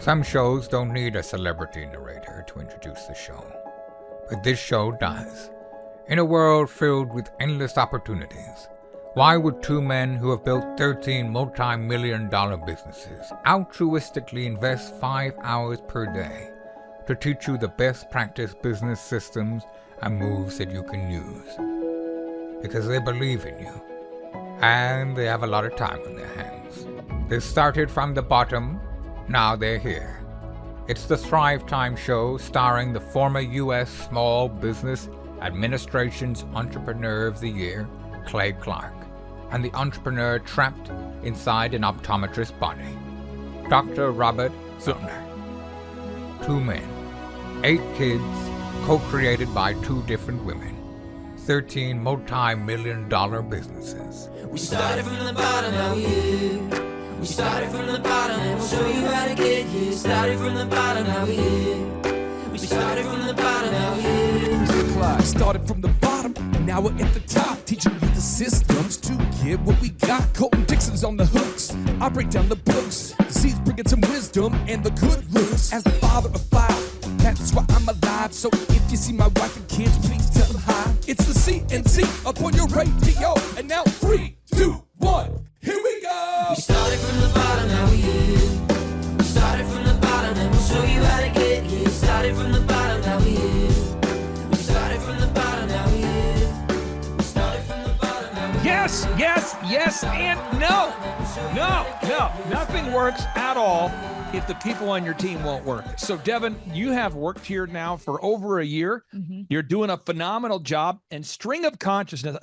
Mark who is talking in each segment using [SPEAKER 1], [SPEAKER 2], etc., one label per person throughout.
[SPEAKER 1] Some shows don't need a celebrity narrator to introduce the show, but this show does. In a world filled with endless opportunities, why would two men who have built 13 multi-million-dollar businesses altruistically invest 5 hours per day to teach you the best practice business systems and moves that you can use? Because they believe in you, and they have a lot of time on their hands. They started from the bottom, now they're here. It's the Thrive Time Show, starring the former U.S. Small Business Administration's Entrepreneur of the Year, Clay Clark, and the entrepreneur trapped inside an optometrist's body, Dr. Robert Zillner. 2 men, 8 kids, co-created by 2 different women, 13 multi-million-dollar businesses.
[SPEAKER 2] We started from the bottom, now we're here. We started from the bottom, and we'll show you how to get here. Started from the bottom, now we're here. We started from the bottom, now we're here.
[SPEAKER 3] Mr. Clyde started from the bottom, and now we're at the top, teaching you the systems to get what we got. Colton Dixon's on the hooks, I break down the books. Z's bringing some wisdom and the good looks. As the father of 5, that's why I'm alive. So if you see my wife and kids, please tell them hi. It's the CNC up on your radio, and now 3, 2, 1, here we go.
[SPEAKER 2] We started from the bottom, now we're here. We started from the bottom, and we'll show you how to get here. Started from the bottom, now we're here. We started from the bottom, now we're here. We started from the bottom, now we're here.
[SPEAKER 4] Yes, and no. Nothing works at all if the people on your team won't work. So, Devin, you have worked here now for over a year. Mm-hmm. You're doing a phenomenal job. And stream of consciousness,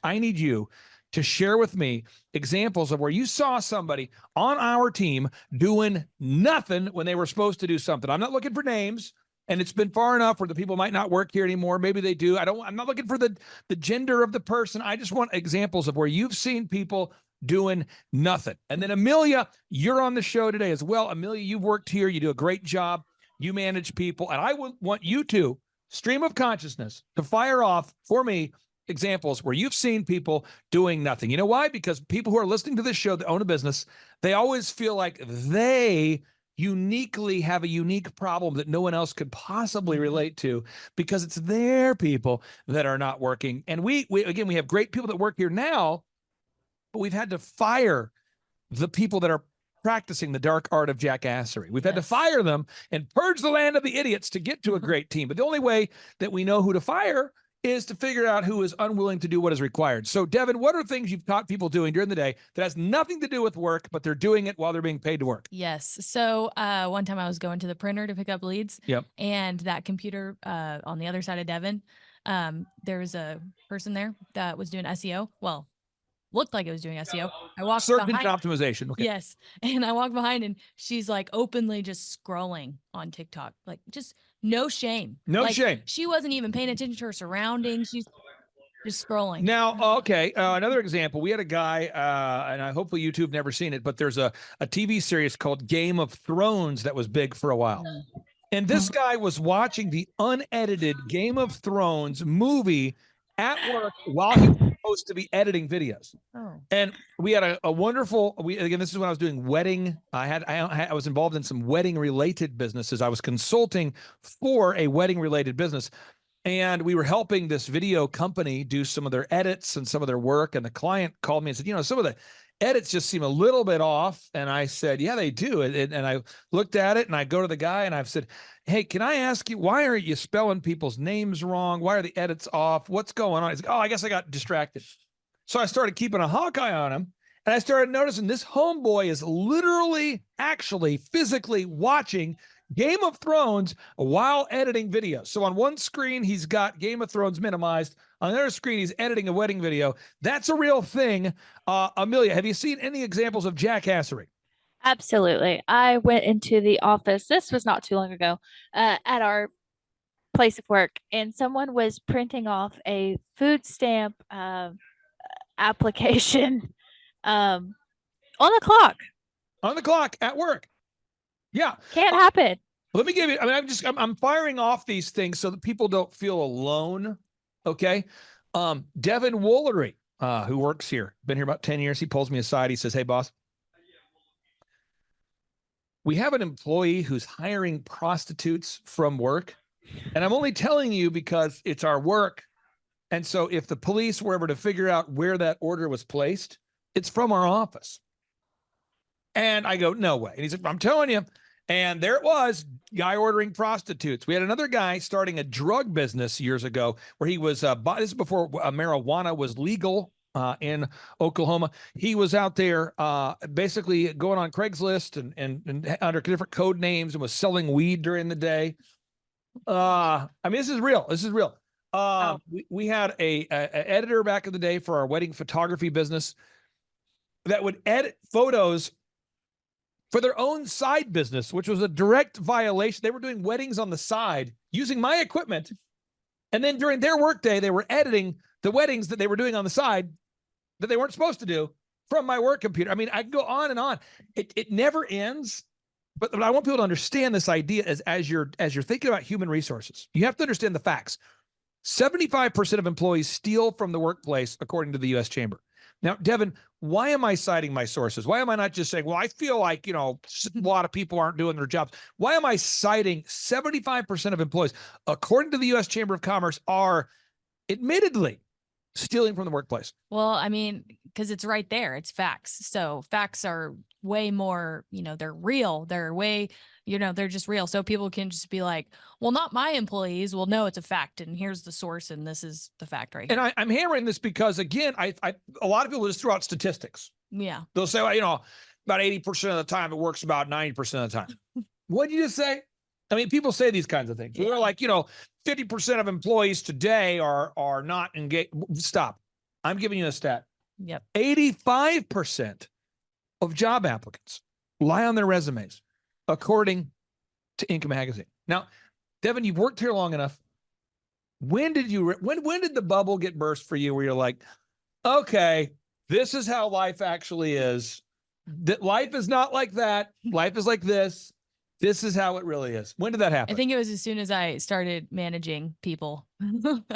[SPEAKER 4] I need you to share with me examples of where you saw somebody on our team doing nothing when they were supposed to do something. I'm not looking for names, and it's been far enough where the people might not work here anymore. Maybe they do. I'm not looking for the gender of the person. I just want examples of where you've seen people doing nothing. And then Amelia, you're on the show today as well. Amelia, you've worked here. You do a great job. You manage people. And I want you to, stream of consciousness, to fire off for me examples where you've seen people doing nothing. You know why? Because people who are listening to this show that own a business, they always feel like they uniquely have a unique problem that no one else could possibly relate to, because it's their people that are not working. And we have great people that work here now, but we've had to fire the people that are practicing the dark art of jackassery. We've had to fire them and purge the land of the idiots to get to a great team. But the only way that we know who to fire is to figure out who is unwilling to do what is required. So, Devin, what are things you've caught people doing during the day that has nothing to do with work, but they're doing it while they're being paid to work?
[SPEAKER 5] Yes. So one time I was going to the printer to pick up leads.
[SPEAKER 4] Yep.
[SPEAKER 5] And that computer on the other side of Devin, there was a person there that was doing SEO. Well, looked like it was doing SEO. I walked
[SPEAKER 4] Search
[SPEAKER 5] behind.
[SPEAKER 4] engine optimization. Okay.
[SPEAKER 5] Yes. And I walked behind, and she's like openly just scrolling on TikTok, like just no shame.
[SPEAKER 4] No
[SPEAKER 5] like,
[SPEAKER 4] shame.
[SPEAKER 5] She wasn't even paying attention to her surroundings. She's just scrolling.
[SPEAKER 4] Now, okay, another example. We had a guy, and hopefully you two have never seen it, but there's a TV series called Game of Thrones that was big for a while. And this guy was watching the unedited Game of Thrones movie at work while he was supposed to be editing videos. And we had a wonderful, again, this is when I was doing wedding. I was involved in some wedding related businesses. I was consulting for a wedding related business, and we were helping this video company do some of their edits and some of their work. And the client called me and said, some of the edits just seem a little bit off. And I said, yeah, they do. And I looked at it, and I go to the guy and I've said, hey, can I ask you, why are you spelling people's names wrong? Why are the edits off? What's going on? He's like, oh, I guess I got distracted. So I started keeping a hawk eye on him, and I started noticing this homeboy is literally, actually, physically watching Game of Thrones while editing videos. So on one screen, he's got Game of Thrones minimized. On the other screen, he's editing a wedding video. That's a real thing. Amelia, have you seen any examples of jackassery?
[SPEAKER 6] Absolutely. I went into the office, this was not too long ago, at our place of work, and someone was printing off a food stamp application on the clock.
[SPEAKER 4] On the clock at work. Yeah.
[SPEAKER 6] Can't happen.
[SPEAKER 4] Let me give you, I'm firing off these things so that people don't feel alone. Okay. Devin Woolery, who works here, been here about 10 years. He pulls me aside. He says, hey, boss, We have an employee who's hiring prostitutes from work. And I'm only telling you because it's our work. And so if the police were ever to figure out where that order was placed, it's from our office. And I go, no way. And he's like, I'm telling you. And there it was, guy ordering prostitutes. We had another guy starting a drug business years ago where he was, this is before marijuana was legal in Oklahoma. He was out there basically going on Craigslist and under different code names and was selling weed during the day. I mean, this is real. This is real. We had a editor back in the day for our wedding photography business that would edit photos for their own side business, which was a direct violation. They were doing weddings on the side using my equipment. And then during their workday, they were editing the weddings that they were doing on the side that they weren't supposed to do from my work computer. I mean, I could go on and on. It never ends. But I want people to understand this idea as you're thinking about human resources. You have to understand the facts. 75% of employees steal from the workplace, according to the U.S. Chamber. Now, Devin, why am I citing my sources? Why am I not just saying, well, I feel like, a lot of people aren't doing their jobs? Why am I citing 75% of employees, according to the U.S. Chamber of Commerce, are admittedly stealing from the workplace?
[SPEAKER 5] Well, I mean, because it's right there. It's facts. So facts are way more, they're real. They're way, they're just real. So people can just be like, well, not my employees. Well, no, it's a fact. And here's the source. And this is the fact right here.
[SPEAKER 4] And I'm hammering this because, again, a lot of people just throw out statistics.
[SPEAKER 5] Yeah.
[SPEAKER 4] They'll say, well, about 80% of the time, it works about 90% of the time. What did you just say? I mean, people say these kinds of things. They're like, 50% of employees today are not engaged. Stop. I'm giving you a stat.
[SPEAKER 5] Yep.
[SPEAKER 4] 85% of job applicants lie on their resumes, according to Inc. magazine. Now, Devin, you've worked here long enough. When did the bubble get burst for you where you're like, okay, this is how life actually is. That life is not like that. Life is like this. This is how it really is. When did that happen?
[SPEAKER 5] I think it was as soon as I started managing people.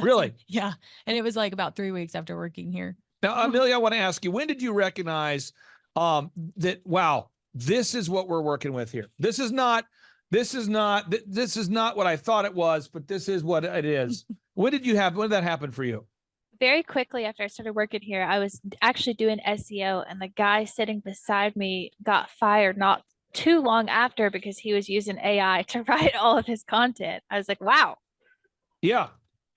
[SPEAKER 4] Really?
[SPEAKER 5] Yeah. And it was like about 3 weeks after working here.
[SPEAKER 4] Now, Amelia, I want to ask you, when did you recognize that, wow, this is what we're working with here? This is not what I thought it was, but this is what it is. When did that happen for you?
[SPEAKER 6] Very quickly after I started working here, I was actually doing SEO, and the guy sitting beside me got fired not too long after because he was using AI to write all of his content. I was like, wow.
[SPEAKER 4] Yeah.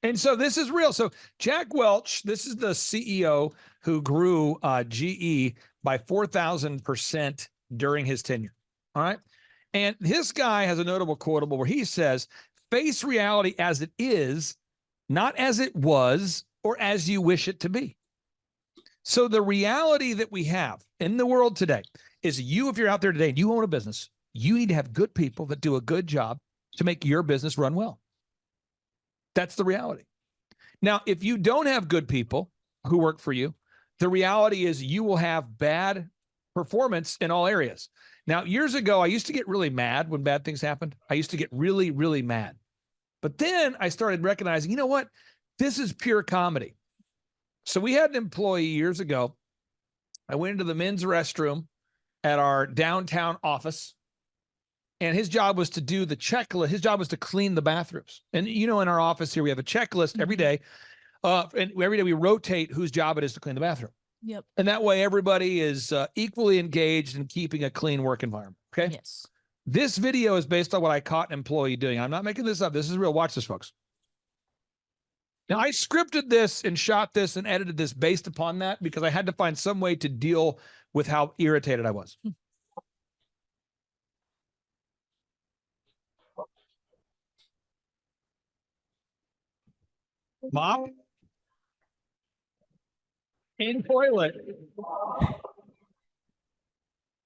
[SPEAKER 4] And so this is real. So Jack Welch, this is the CEO who grew GE by 4,000% during his tenure. All right. And this guy has a notable quotable where he says, face reality as it is, not as it was or as you wish it to be. So the reality that we have in the world today is if you're out there today and you own a business, you need to have good people that do a good job to make your business run well. That's the reality. Now, if you don't have good people who work for you, the reality is you will have bad performance in all areas. Now, years ago, I used to get really mad when bad things happened. I used to get really, really mad. But then I started recognizing, you know what? This is pure comedy. So we had an employee years ago. I went into the men's restroom at our downtown office, and his job was to do the checklist. His job was to clean the bathrooms. And, in our office here, we have a checklist every day. And every day we rotate whose job it is to clean the bathroom.
[SPEAKER 5] Yep.
[SPEAKER 4] And that way everybody is equally engaged in keeping a clean work environment. Okay.
[SPEAKER 5] Yes.
[SPEAKER 4] This video is based on what I caught an employee doing. I'm not making this up. This is real. Watch this, folks. Now, I scripted this and shot this and edited this based upon that because I had to find some way to deal with how irritated I was. Mop in toilet,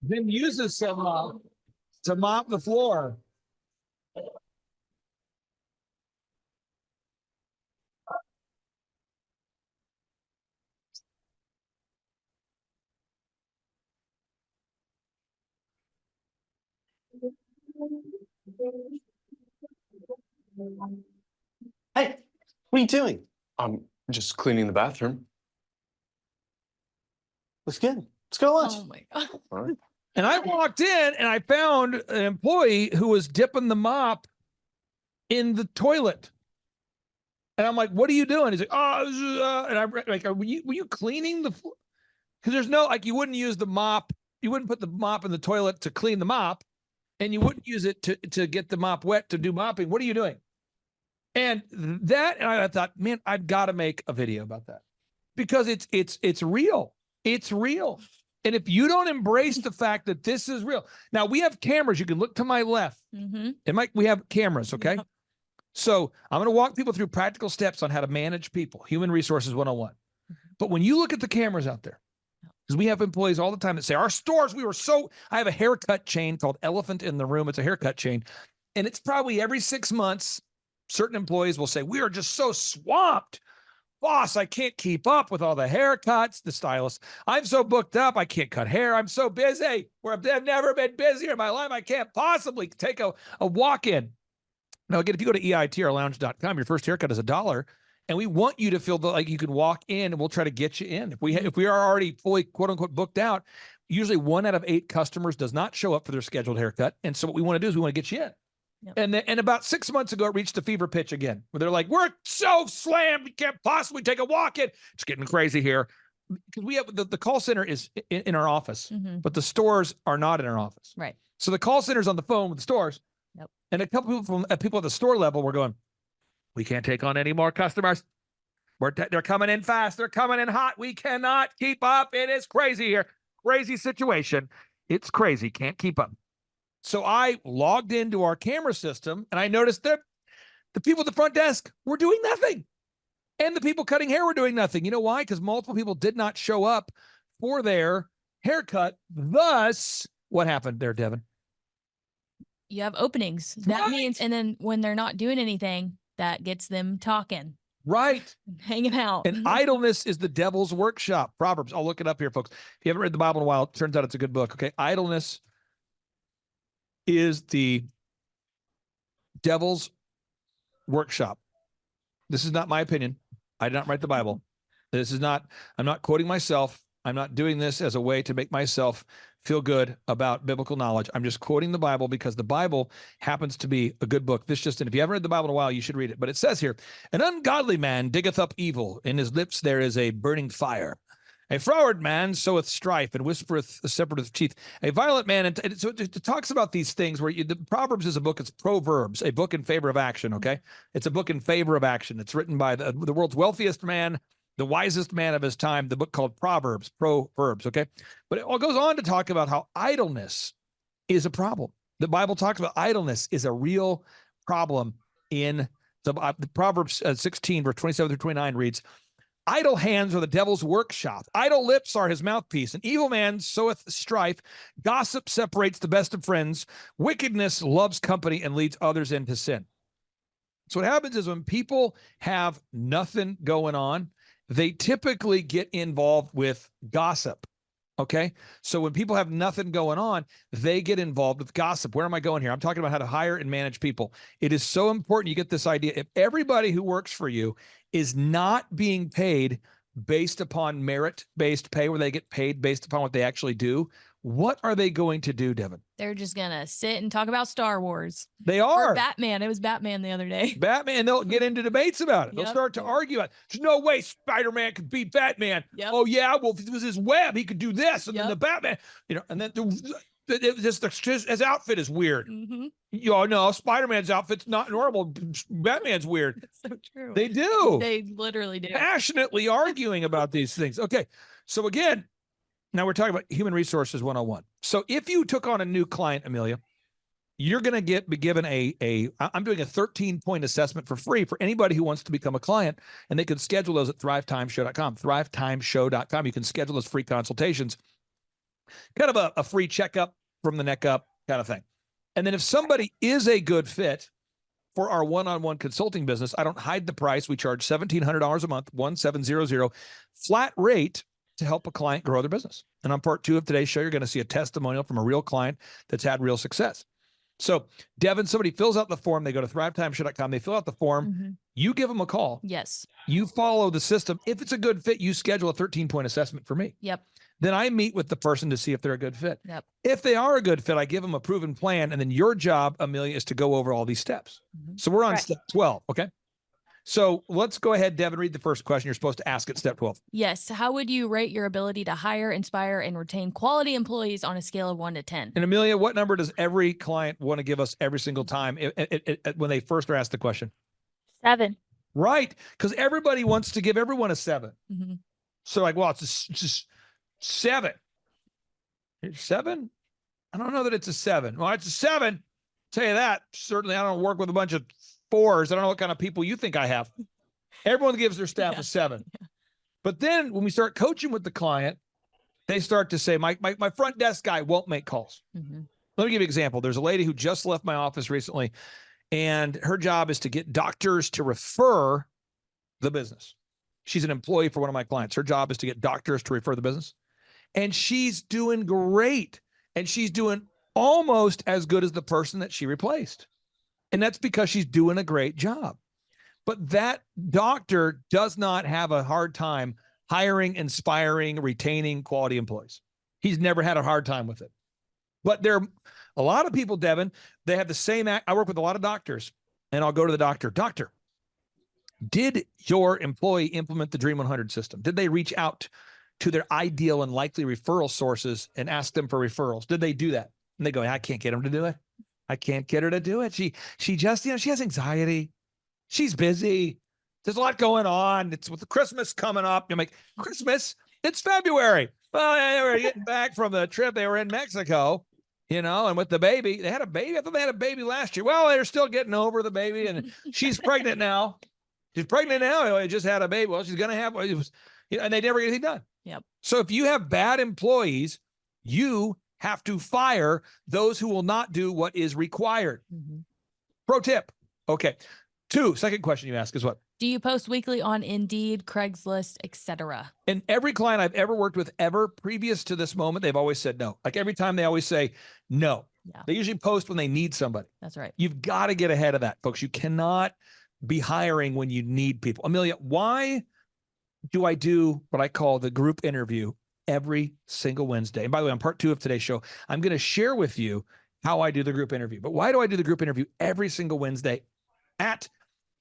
[SPEAKER 4] then uses some mop to mop the floor.
[SPEAKER 7] Hey, what are you doing? I'm just cleaning the bathroom. Looks good. Let's go to lunch.
[SPEAKER 5] Oh my God.
[SPEAKER 7] All right.
[SPEAKER 4] And I walked in and I found an employee who was dipping the mop in the toilet. And I'm like, what are you doing? He's like, oh, and I'm like, were you cleaning the floor? Because there's no, like, you wouldn't use the mop. You wouldn't put the mop in the toilet to clean the mop, and you wouldn't use it to get the mop wet to do mopping. What are you doing? And I thought, man, I've got to make a video about that because it's real. It's real. And if you don't embrace the fact that this is real, now we have cameras. You can look to my left. And we have cameras. Okay.
[SPEAKER 5] Yep.
[SPEAKER 4] So I'm going to walk people through practical steps on how to manage people, human resources 101. But when you look at the cameras out there, because we have employees all the time that say, our stores, I have a haircut chain called Elephant in the Room. It's a haircut chain. And it's probably every 6 months, certain employees will say, we are just so swamped. Boss, I can't keep up with all the haircuts, the stylist. I'm so booked up. I can't cut hair. I'm so busy. I've never been busier in my life. I can't possibly take a walk-in. Now, again, if you go to eitrlounge.com, your first haircut is $1. And we want you to feel like you can walk in and we'll try to get you in. If we are already fully, quote unquote, booked out, usually 1 out of 8 customers does not show up for their scheduled haircut. And so what we want to do is we want to get you in. Yep. And about 6 months ago, it reached a fever pitch again, where they're like, we're so slammed, we can't possibly take a walk in. It's getting crazy here. Because we have the call center is in our office, but the stores are not in our office.
[SPEAKER 5] Right.
[SPEAKER 4] So the call center's on the phone with the stores.
[SPEAKER 5] Yep.
[SPEAKER 4] And a couple people at the store level were going, we can't take on any more customers. They're coming in fast. They're coming in hot. We cannot keep up. It is crazy here. Crazy situation. It's crazy. Can't keep up. So I logged into our camera system and I noticed that the people at the front desk were doing nothing. And the people cutting hair were doing nothing. You know why? Because multiple people did not show up for their haircut. Thus, what happened there, Devin?
[SPEAKER 5] You have openings. That means, and then when they're not doing anything, that gets them talking.
[SPEAKER 4] Right.
[SPEAKER 5] Hanging out.
[SPEAKER 4] And idleness is the devil's workshop. Proverbs. I'll look it up here, folks. If you haven't read the Bible in a while, it turns out it's a good book. Okay. Idleness is the devil's workshop. This is not my opinion. I did not write the Bible. I'm not quoting myself. I'm not doing this as a way to make myself feel good about biblical knowledge. I'm just quoting the Bible because the Bible happens to be a good book. If you haven't read the Bible in a while, you should read it. But it says here, an ungodly man diggeth up evil. In his lips there is a burning fire. A froward man soweth strife and whispereth, separateth teeth. A violent man, and so it talks about these things where the Proverbs is a book. It's Proverbs, a book in favor of action. Okay, it's a book in favor of action. It's written by the world's wealthiest man, the wisest man of his time. The book called Proverbs. Okay, but it all goes on to talk about how idleness is a problem. The Bible talks about idleness is a real problem. In the Proverbs 16, verse 27 through 29 reads, idle hands are the devil's workshop. Idle lips are his mouthpiece. An evil man soweth strife. Gossip separates the best of friends. Wickedness loves company and leads others into sin. So what happens is when people have nothing going on, they typically get involved with gossip. Okay. So when people have nothing going on, they get involved with gossip. Where am I going here? I'm talking about how to hire and manage people. It is so important you get this idea. If everybody who works for you is not being paid based upon merit-based pay, where they get paid based upon what they actually do, what are they going to do, Devin?
[SPEAKER 5] They're just going to sit and talk about Star Wars.
[SPEAKER 4] They are.
[SPEAKER 5] Or Batman. It was Batman the other day.
[SPEAKER 4] Batman, they'll get into debates about it. They'll start to argue about it. There's no way Spider-Man could beat Batman.
[SPEAKER 5] Yep.
[SPEAKER 4] Oh, yeah, well, if it was his web, he could do this. And then the Batman, and then his outfit is weird. No, Spider-Man's outfit's not normal. Batman's weird.
[SPEAKER 5] That's so true.
[SPEAKER 4] They do.
[SPEAKER 5] They literally do.
[SPEAKER 4] Passionately arguing about these things. Okay, so again, now we're talking about human resources 101. So if you took on a new client, Amelia, you're going to be given I'm doing a 13-point assessment for free for anybody who wants to become a client, and they can schedule those at thrivetimeshow.com, thrivetimeshow.com. You can schedule those free consultations, kind of a free checkup from the neck up kind of thing. And then if somebody is a good fit for our one-on-one consulting business, I don't hide the price. We charge $1,700 a month, 1700, flat rate, to help a client grow their business. And on part 2 of today's show, you're going to see a testimonial from a real client that's had real success. So, Devin, somebody fills out the form. They go to thrivetimeshare.com. They fill out the form.
[SPEAKER 5] Mhm.
[SPEAKER 4] You give them a call.
[SPEAKER 5] Yes.
[SPEAKER 4] You follow the system. If it's a good fit, you schedule a 13-point assessment for me.
[SPEAKER 5] Yep.
[SPEAKER 4] Then I meet with the person to see if they're a good fit.
[SPEAKER 5] Yep.
[SPEAKER 4] If they are a good fit, I give them a proven plan. And then your job, Amelia, is to go over all these steps.
[SPEAKER 5] Mhm.
[SPEAKER 4] So we're on
[SPEAKER 6] Right.
[SPEAKER 4] step 12. Okay. So let's go ahead, Devin, read the first question you're supposed to ask at step 12.
[SPEAKER 5] Yes. How would you rate your ability to hire, inspire, and retain quality employees on a scale of 1 to 10?
[SPEAKER 4] And Amelia, what number does every client want to give us every single time when they first are asked the question?
[SPEAKER 6] 7.
[SPEAKER 4] Right. Because everybody wants to give everyone a 7.
[SPEAKER 5] Mhm.
[SPEAKER 4] So like, well, it's just 7. It's 7? I don't know that it's a 7. Well, it's a 7. Tell you that. Certainly, I don't work with a bunch of 4s. I don't know what kind of people you think I have. Everyone gives their staff
[SPEAKER 5] Yeah.
[SPEAKER 4] a 7. But then when we start coaching with the client, they start to say, my front desk guy won't make calls.
[SPEAKER 5] Mhm.
[SPEAKER 4] Let me give you an example. There's a lady who just left my office recently, and her job is to get doctors to refer the business. She's an employee for one of my clients. Her job is to get doctors to refer the business. And she's doing great. And she's doing almost as good as the person that she replaced. And that's because she's doing a great job. But that doctor does not have a hard time hiring, inspiring, retaining quality employees. He's never had a hard time with it. But there are a lot of people, Devin, they have the same I work with a lot of doctors, and I'll go to the doctor. Doctor, did your employee implement the Dream 100 system? Did they reach out to their ideal and likely referral sources and ask them for referrals? Did they do that? And they go, I can't get them to do it. I can't get her to do it. She just, she has anxiety. She's busy. There's a lot going on. It's with the Christmas coming up. I'm like, Christmas? It's February. Well, they were getting back from the trip. They were in Mexico, and with the baby, they had a baby. I thought they had a baby last year. Well, they're still getting over the baby, and she's pregnant now. She's pregnant now. They just had a baby. Well, she's going to have, and they never get anything done.
[SPEAKER 5] Yep.
[SPEAKER 4] So if you have bad employees, you have to fire those who will not do what is required.
[SPEAKER 5] Mhm.
[SPEAKER 4] Pro tip. Okay. Second question you ask is what?
[SPEAKER 5] Do you post weekly on Indeed, Craigslist, etc.?
[SPEAKER 4] And every client I've ever worked with ever previous to this moment, they've always said no. Like every time they always say no.
[SPEAKER 5] Yeah.
[SPEAKER 4] They usually post when they need somebody.
[SPEAKER 5] That's right.
[SPEAKER 4] You've got to get ahead of that, folks. You cannot be hiring when you need people. Amelia, why do I do what I call the group interview every single Wednesday? And by the way, on part 2 of today's show, I'm going to share with you how I do the group interview. But why do I do the group interview every single Wednesday at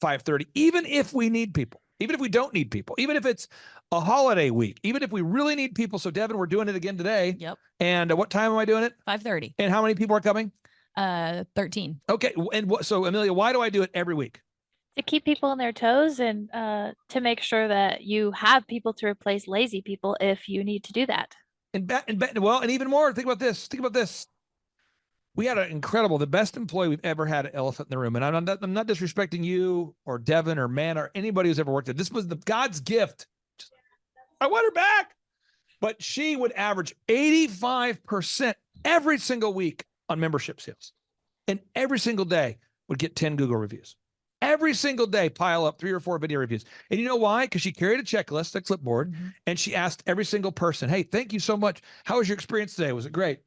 [SPEAKER 4] 5:30, even if we need people, even if we don't need people, even if it's a holiday week, even if we really need people? So Devin, we're doing it again today.
[SPEAKER 5] Yep.
[SPEAKER 4] And what time am I doing it?
[SPEAKER 5] 5:30.
[SPEAKER 4] And how many people are coming?
[SPEAKER 5] 13.
[SPEAKER 4] Okay. And so Amelia, why do I do it every week?
[SPEAKER 6] To keep people on their toes and to make sure that you have people to replace lazy people if you need to do that.
[SPEAKER 4] And even more, think about this. We had the best employee we've ever had at Elephant in the Room. And I'm not disrespecting you or Devin or Man or anybody who's ever worked at. This was God's gift. I want her back. But she would average 85% every single week on membership sales. And every single day would get 10 Google reviews. Every single day, pile up 3 or 4 video reviews. And you know why? Because she carried a checklist, a clipboard, and she asked every single person, hey, thank you so much. How was your experience today? Was it great?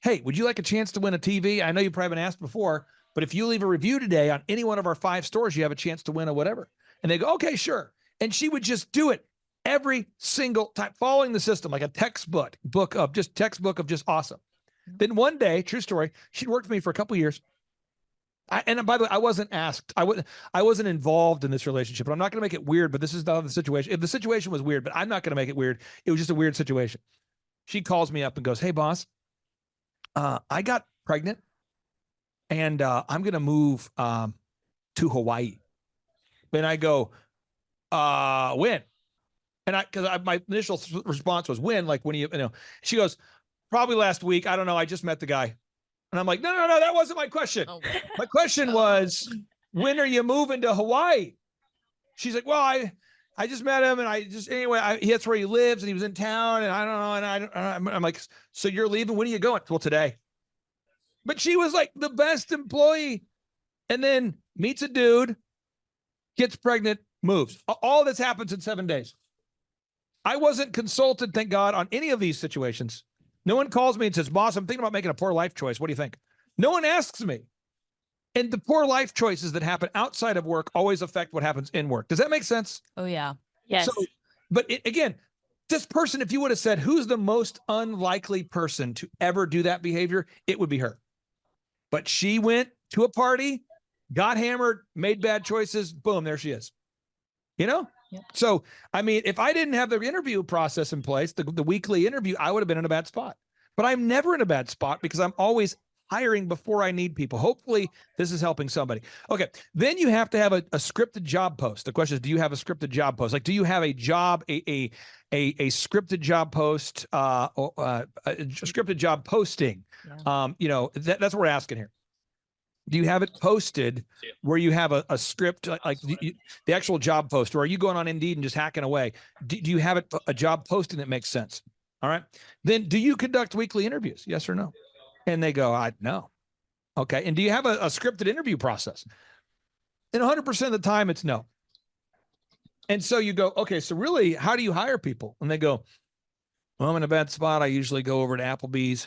[SPEAKER 4] Hey, would you like a chance to win a TV? I know you probably haven't asked before, but if you leave a review today on any one of our 5 stores, you have a chance to win or whatever. And they go, okay, sure. And she would just do it every single time, following the system, like a textbook of just awesome. Then one day, true story, she'd worked with me for a couple of years. And by the way, I wasn't asked. I wasn't involved in this relationship, but I'm not going to make it weird. But this is not the situation. If the situation was weird, but I'm not going to make it weird. It was just a weird situation. She calls me up and goes, hey, boss, I got pregnant and I'm going to move to Hawaii. And I go, when? And my initial response was when, like when she goes, probably last week. I don't know. I just met the guy. And I'm like, no, that wasn't my question.
[SPEAKER 5] Oh.
[SPEAKER 4] My question was, when are you moving to Hawaii? She's like, well, I just met him, and that's where he lives, and he was in town, and I don't know, and I'm like, so you're leaving? When are you going? Well, today. But she was like the best employee, and then meets a dude, gets pregnant, moves. All this happens in 7 days. I wasn't consulted, thank God, on any of these situations. No one calls me and says, boss, I'm thinking about making a poor life choice. What do you think? No one asks me. And the poor life choices that happen outside of work always affect what happens in work. Does that make sense?
[SPEAKER 5] Oh yeah.
[SPEAKER 6] Yes.
[SPEAKER 4] So, but again, this person, if you would have said, who's the most unlikely person to ever do that behavior, it would be her. But she went to a party, got hammered, made bad choices. Boom, there she is. You know?
[SPEAKER 5] Yep.
[SPEAKER 4] So, I mean, if I didn't have the interview process in place, the weekly interview, I would have been in a bad spot. But I'm never in a bad spot because I'm always hiring before I need people. Hopefully, this is helping somebody. Okay. Then you have to have a scripted job post. The question is, do you have a scripted job post? Like, do you have a job, a scripted job post, a scripted job posting?
[SPEAKER 5] Yeah.
[SPEAKER 4] You know, that's what we're asking here. Do you have it posted where you have a script, like the actual job post, or are you going on Indeed and just hacking away? Do you have it a job posting that makes sense? All right. Then do you conduct weekly interviews? Yes or no? And they go, no. Okay. And do you have a scripted interview process? And 100% of the time it's no. And so you go, okay, so really, how do you hire people? And they go, well, I'm in a bad spot. I usually go over to Applebee's.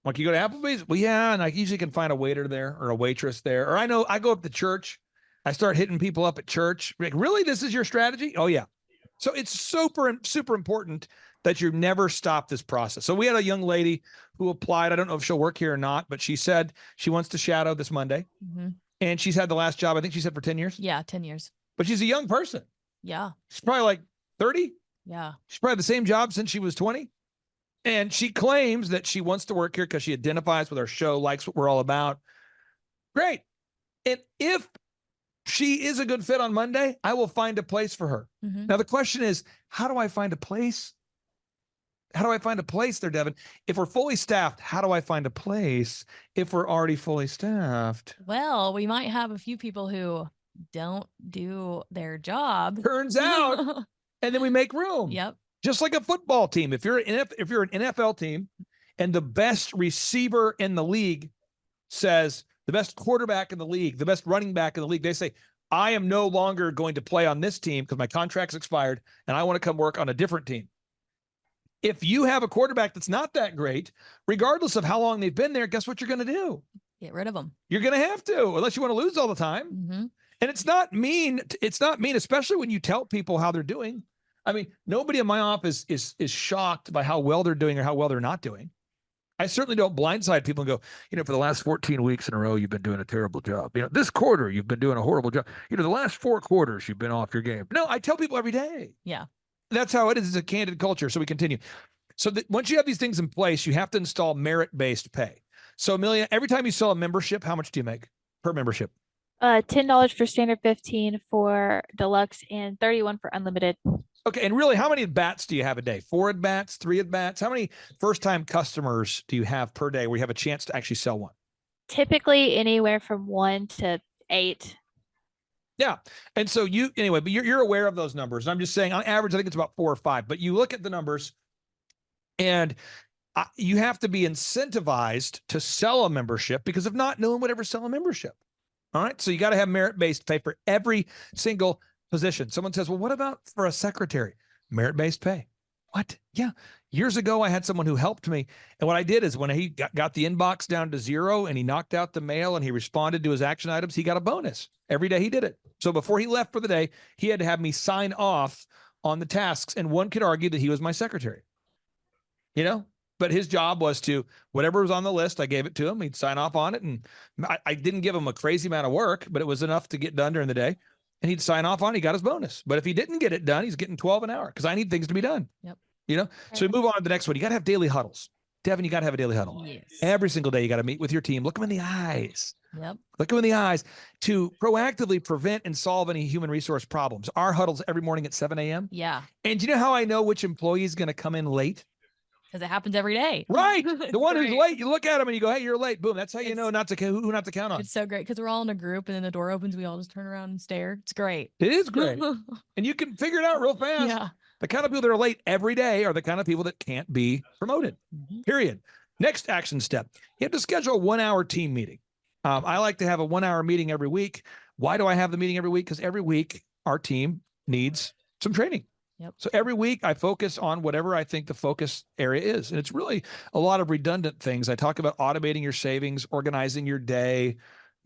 [SPEAKER 4] Like, you go to Applebee's? Well, yeah, and I usually can find a waiter there or a waitress there. Or I know I go up to church. I start hitting people up at church. Like, really? This is your strategy? Oh, yeah. So it's super important that you never stop this process. So we had a young lady who applied. I don't know if she'll work here or not, but she said she wants to shadow this Monday.
[SPEAKER 5] Mm-hmm.
[SPEAKER 4] And she's had the last job, I think she said, for 10 years.
[SPEAKER 5] Yeah, 10 years.
[SPEAKER 4] But she's a young person.
[SPEAKER 5] Yeah.
[SPEAKER 4] She's probably like 30.
[SPEAKER 5] Yeah.
[SPEAKER 4] She's probably the same job since she was 20. And she claims that she wants to work here because she identifies with our show, likes what we're all about. Great. And if she is a good fit on Monday, I will find a place for her.
[SPEAKER 5] Mm-hmm.
[SPEAKER 4] Now, the question is, how do I find a place? How do I find a place there, Devin? If we're fully staffed, how do I find a place if we're already fully staffed?
[SPEAKER 5] Well, we might have a few people who don't do their job.
[SPEAKER 4] Turns out, and then we make room.
[SPEAKER 5] Yep.
[SPEAKER 4] Just like a football team. If you're an NFL team and the best receiver in the league says, the best quarterback in the league, the best running back in the league, they say, I am no longer going to play on this team because my contract's expired and I want to come work on a different team. If you have a quarterback that's not that great, regardless of how long they've been there, guess what you're going to do?
[SPEAKER 5] Get rid of them.
[SPEAKER 4] You're going to have to, unless you want to lose all the time.
[SPEAKER 5] Mm-hmm.
[SPEAKER 4] And it's not mean. It's not mean, especially when you tell people how they're doing. I mean, nobody in my office is shocked by how well they're doing or how well they're not doing. I certainly don't blindside people and go, for the last 14 weeks in a row, you've been doing a terrible job. This quarter, you've been doing a horrible job. The last 4 quarters, you've been off your game. No, I tell people every day.
[SPEAKER 5] Yeah.
[SPEAKER 4] That's how it is. It's a candid culture. So we continue. So once you have these things in place, you have to install merit-based pay. So Amelia, every time you sell a membership, how much do you make per membership?
[SPEAKER 6] $10 for standard, 15 for deluxe, and 31 for unlimited.
[SPEAKER 4] Okay. And really, how many at-bats do you have a day? 4 at-bats, 3 at-bats? How many first-time customers do you have per day where you have a chance to actually sell one?
[SPEAKER 6] Typically anywhere from 1 to 8.
[SPEAKER 4] Yeah. And so but you're aware of those numbers. I'm just saying on average, I think it's about 4 or 5, but you look at the numbers and you have to be incentivized to sell a membership, because if not, no one would ever sell a membership. All right. So you got to have merit-based pay for every single position. Someone says, well, what about for a secretary? Merit-based pay. What? Yeah. Years ago, I had someone who helped me. And what I did is when he got the inbox down to 0 and he knocked out the mail and he responded to his action items, he got a bonus every day he did it. So before he left for the day, he had to have me sign off on the tasks. And one could argue that he was my secretary, but his job was to, whatever was on the list, I gave it to him. He'd sign off on it. And I didn't give him a crazy amount of work, but it was enough to get done during the day. And he'd sign off on it. He got his bonus. But if he didn't get it done, he's getting 12 an hour because I need things to be done.
[SPEAKER 5] Yep.
[SPEAKER 4] So we move on to the next one. You got to have daily huddles. Devin, you got to have a daily huddle.
[SPEAKER 5] Yes.
[SPEAKER 4] Every single day, you got to meet with your team. Look them in the eyes.
[SPEAKER 5] Yep.
[SPEAKER 4] Look them in the eyes to proactively prevent and solve any human resource problems. Our huddles every morning at 7 a.m.
[SPEAKER 5] Yeah.
[SPEAKER 4] And do you know how I know which employee is going to come in late?
[SPEAKER 5] Because it happens every day.
[SPEAKER 4] Right. The one who's
[SPEAKER 5] great.
[SPEAKER 4] late, you look at him and you go, hey, you're late. Boom. That's how you know who not to count on.
[SPEAKER 5] It's so great because we're all in a group and then the door opens. We all just turn around and stare. It's great.
[SPEAKER 4] It is great. And you can figure it out real fast.
[SPEAKER 5] Yeah.
[SPEAKER 4] The kind of people that are late every day are the kind of people that can't be promoted, period. Next action step. You have to schedule a 1-hour team meeting. I like to have a 1-hour meeting every week. Why do I have the meeting every week? Because every week our team needs some training.
[SPEAKER 5] Yep.
[SPEAKER 4] So every week I focus on whatever I think the focus area is. And it's really a lot of redundant things. I talk about automating your savings, organizing your day,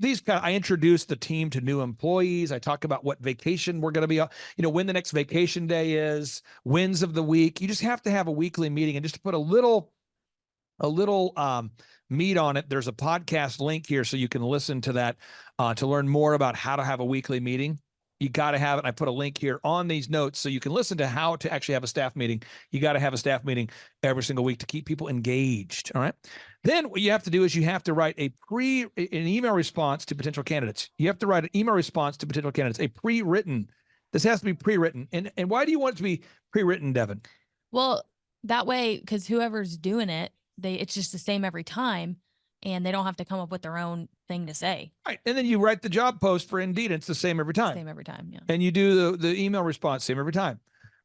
[SPEAKER 4] I introduce the team to new employees. I talk about what vacation we're going to be on, when the next vacation day is, wins of the week. You just have to have a weekly meeting, and just to put a little meat on it. There's a podcast link here so you can listen to that to learn more about how to have a weekly meeting. You got to have it. I put a link here on these notes so you can listen to how to actually have a staff meeting. You got to have a staff meeting every single week to keep people engaged. All right. Then what you have to do is you have to write an email response to potential candidates. You have to write an email response to potential candidates, a pre-written. This has to be pre-written. And why do you want it to be pre-written, Devin?
[SPEAKER 5] Well, that way, because whoever's doing it, it's just the same every time, and they don't have to come up with their own thing to say.
[SPEAKER 4] Right. And then you write the job post for Indeed, and it's the same every time.
[SPEAKER 5] Same every time, yeah.
[SPEAKER 4] And you do the email response, same every time.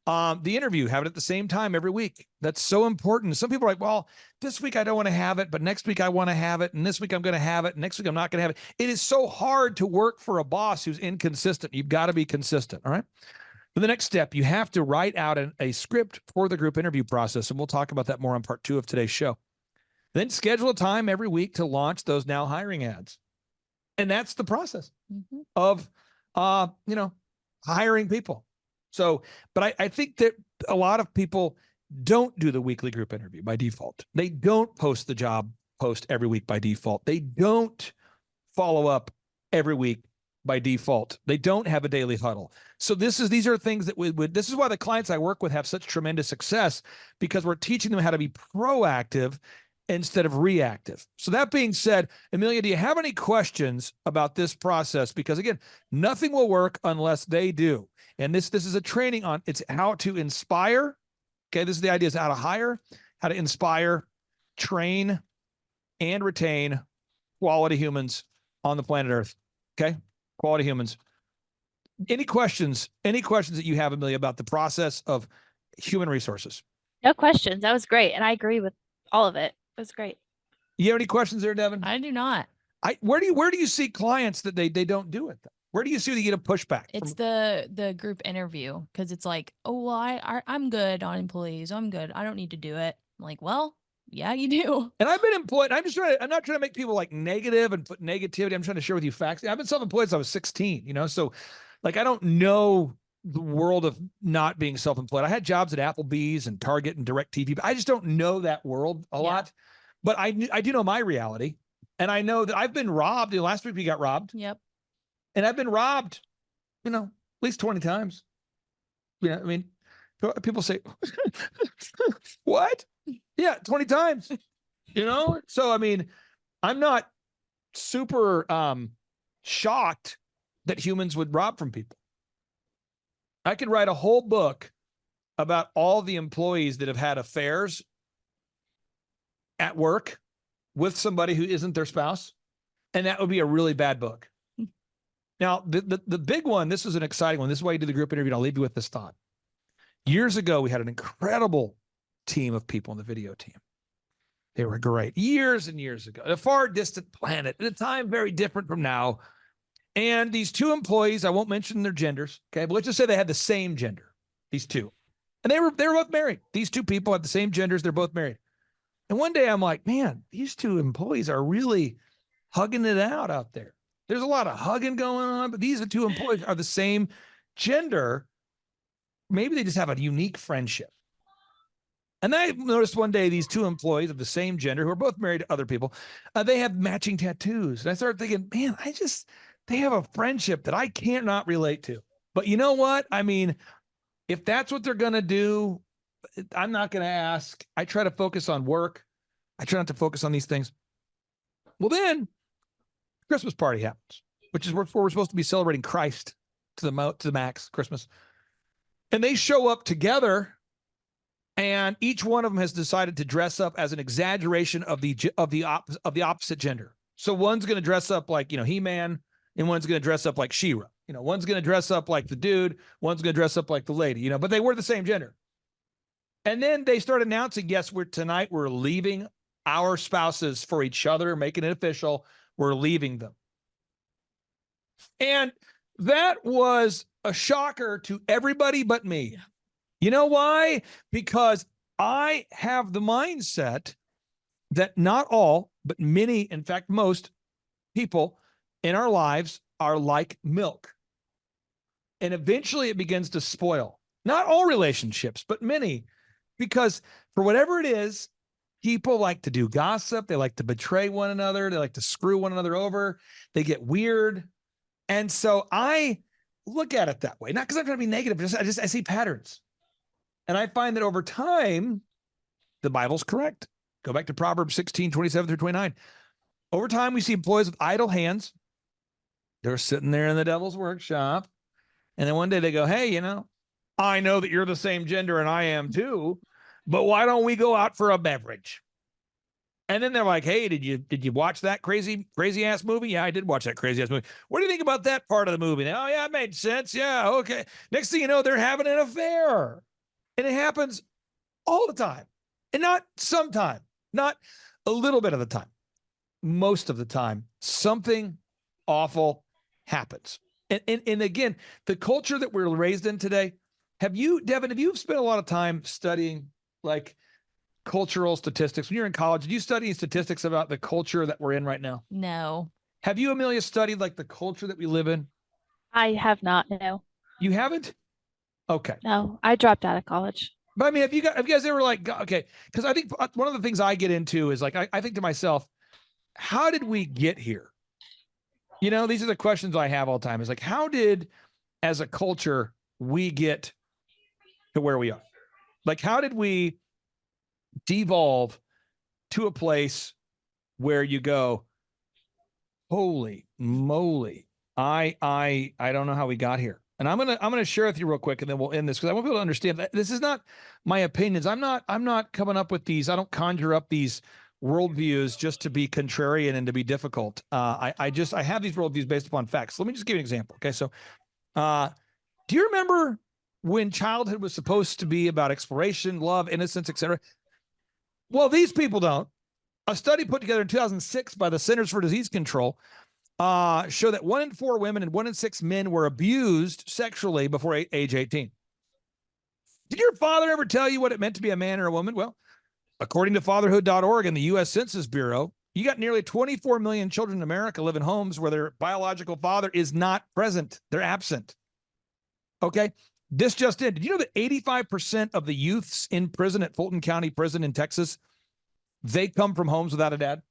[SPEAKER 4] The interview, have it at the same time every week. That's so important. Some people are like, well, this week I don't want to have it, but next week I want to have it. And this week I'm going to have it. And next week I'm not going to have it. It is so hard to work for a boss who's inconsistent. You've got to be consistent. All right. For the next step, you have to write out a script for the group interview process. And we'll talk about that more on part 2 of today's show. Then schedule a time every week to launch those now hiring ads. And that's the process of, hiring people. So, but I think that a lot of people don't do the weekly group interview by default. They don't post the job post every week by default. They don't follow up every week by default. They don't have a daily huddle. So these are things that this is why the clients I work with have such tremendous success, because we're teaching them how to be proactive instead of reactive. So that being said, Amelia, do you have any questions about this process? Because again, nothing will work unless they do. And this is a training on, it's how to inspire. Okay. This is the idea, is how to hire, how to inspire, train, and retain quality humans on the planet Earth. Okay. Quality humans. Any questions that you have, Amelia, about the process of human resources?
[SPEAKER 6] No questions. That was great. And I agree with all of it. It was great.
[SPEAKER 4] You have any questions there, Devin?
[SPEAKER 5] I do not.
[SPEAKER 4] Where do you see clients that they don't do it? Where do you see that you get a pushback?
[SPEAKER 5] It's the group interview, because it's like, oh, well, I'm good on employees. I'm good. I don't need to do it. I'm like, well, yeah, you do.
[SPEAKER 4] And I've been employed. I'm not trying to make people like negative and put negativity. I'm trying to share with you facts. I've been self-employed since I was 16, so like, I don't know the world of not being self-employed. I had jobs at Applebee's and Target and DirecTV, but I just don't know that world a lot. But I do know my reality. And I know that I've been robbed. Last week we got robbed.
[SPEAKER 5] Yep.
[SPEAKER 4] And I've been robbed, at least 20 times. I mean, people say, what? Yeah, 20 times, So, I mean, I'm not super shocked that humans would rob from people. I could write a whole book about all the employees that have had affairs at work with somebody who isn't their spouse. And that would be a really bad book. Now, the big one, this is an exciting one. This is why you do the group interview. And I'll leave you with this thought. Years ago, we had an incredible team of people on the video team. They were great. Years and years ago, a far distant planet, at a time very different from now. And these two employees, I won't mention their genders, okay, but let's just say they had the same gender, these two. And they were both married. These two people had the same genders. They're both married. And one day I'm like, man, these two employees are really hugging it out there. There's a lot of hugging going on, but these two employees are the same gender. Maybe they just have a unique friendship. And I noticed one day these two employees of the same gender who are both married to other people, they have matching tattoos. And I started thinking, man, they have a friendship that I can't not relate to. But you know what? I mean, if that's what they're going to do, I'm not going to ask. I try to focus on work. I try not to focus on these things. Well, then Christmas party happens, which is where we're supposed to be celebrating Christ to the max, Christmas. And they show up together, and each one of them has decided to dress up as an exaggeration of the opposite gender. So one's going to dress up like, He-Man, and one's going to dress up like She-Ra. One's going to dress up like the dude, one's going to dress up like the lady, but they were the same gender. And then they start announcing, yes, tonight we're leaving our spouses for each other, making it official. We're leaving them. And that was a shocker to everybody but me. Yeah. You know why? Because I have the mindset that not all, but many, in fact, most people in our lives are like milk. And eventually it begins to spoil. Not all relationships, but many. Because for whatever it is, people like to do gossip. They like to betray one another. They like to screw one another over. They get weird. And so I look at it that way. Not because I'm trying to be negative. I see patterns. And I find that over time, the Bible's correct. Go back to Proverbs 16, 27 through 29. Over time, we see employees with idle hands. They're sitting there in the devil's workshop. And then one day they go, hey, I know that you're the same gender and I am too, but why don't we go out for a beverage? And then they're like, hey, did you watch that crazy ass movie? Yeah, I did watch that crazy ass movie. What do you think about that part of the movie? Oh, yeah, it made sense. Yeah, okay. Next thing you know, they're having an affair. And it happens all the time. And not sometime, not a little bit of the time. Most of the time, something awful happens. And again, the culture that we're raised in today, Devin, have you spent a lot of time studying like cultural statistics? When you're in college, did you study statistics about the culture that we're in right now?
[SPEAKER 5] No.
[SPEAKER 4] Have you, Amelia, studied like the culture that we live in?
[SPEAKER 6] I have not. No.
[SPEAKER 4] You haven't? Okay.
[SPEAKER 6] No, I dropped out of college.
[SPEAKER 4] But I mean, have you guys ever like, okay, because I think one of the things I get into is like, I think to myself, how did we get here? These are the questions I have all the time. Is like, how did, as a culture, we get to where we are? Like, how did we devolve to a place where you go, holy moly, I don't know how we got here. And I'm gonna share with you real quick, and then we'll end this because I want people to understand that this is not my opinions. I'm not coming up with these. I don't conjure up these worldviews just to be contrarian and to be difficult. I have these worldviews based upon facts. Let me just give you an example. Okay, so do you remember when childhood was supposed to be about exploration, love, innocence, etc.? Well, these people don't. A study put together in 2006 by the Centers for Disease Control show that 1 in 4 women and 1 in 6 men were abused sexually before age 18. Did your father ever tell you what it meant to be a man or a woman? Well, according to fatherhood.org and the U.S. Census Bureau, you got nearly 24 million children in America live in homes where their biological father is not present. They're absent. Okay. This just in. Did you know that 85% of the youths in prison at Fulton County Prison in Texas, they come from homes without a dad?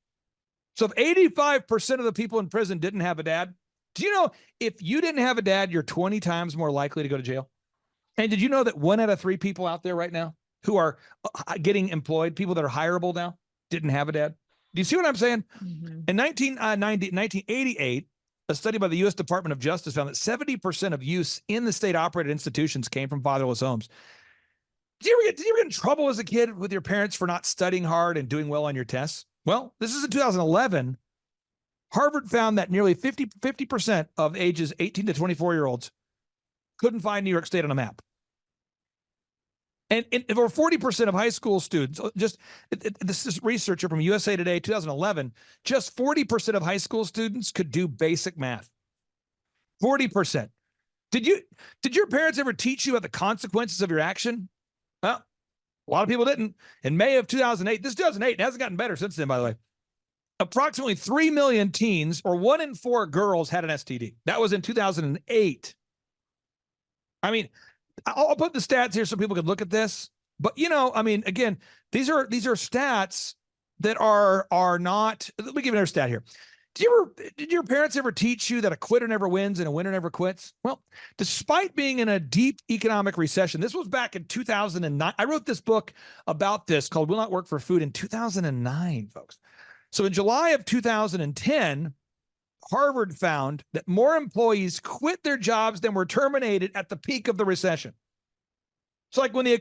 [SPEAKER 4] So if 85% of the people in prison didn't have a dad, do you know if you didn't have a dad, you're 20 times more likely to go to jail? And did you know that 1 out of 3 people out there right now who are getting employed, people that are hireable now, didn't have a dad? Do you see what I'm saying?
[SPEAKER 5] Mm-hmm.
[SPEAKER 4] In 1988, a study by the U.S. Department of Justice found that 70% of youths in the state-operated institutions came from fatherless homes. Did you ever get in trouble as a kid with your parents for not studying hard and doing well on your tests? Well, this is in 2011. Harvard found that nearly 50% of ages 18 to 24-year-olds couldn't find New York State on a map. And over 40% of high school students, this is researcher from USA Today, 2011, just 40% of high school students could do basic math. 40%. Did your parents ever teach you about the consequences of your action? Well, a lot of people didn't. In May of 2008, this is 2008, it hasn't gotten better since then, by the way. Approximately 3 million teens, or 1 in 4 girls, had an STD. That was in 2008. I mean, I'll put the stats here so people can look at this. But, again, these are stats that are not. Let me give you another stat here. Did your parents ever teach you that a quitter never wins and a winner never quits? Well, despite being in a deep economic recession, this was back in 2009. I wrote this book about this called Will Not Work for Food in 2009, folks. So in July of 2010, Harvard found that more employees quit their jobs than were terminated at the peak of the recession. So like when you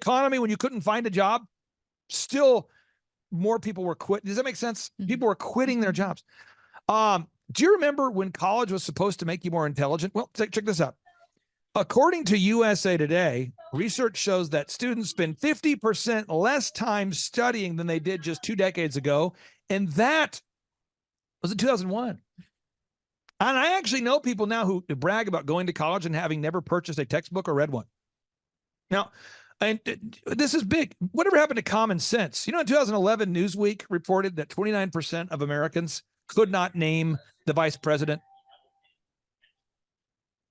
[SPEAKER 4] couldn't find a job, still more people were quitting. Does that make sense?
[SPEAKER 5] Mm-hmm.
[SPEAKER 4] People were quitting their jobs. Do you remember when college was supposed to make you more intelligent? Well, check this out. According to USA Today, research shows that students spend 50% less time studying than they did just 2 decades ago. And that was in 2001. And I actually know people now who brag about going to college and having never purchased a textbook or read one. Now, and this is big. Whatever happened to common sense? In 2011, Newsweek reported that 29% of Americans could not name the vice president.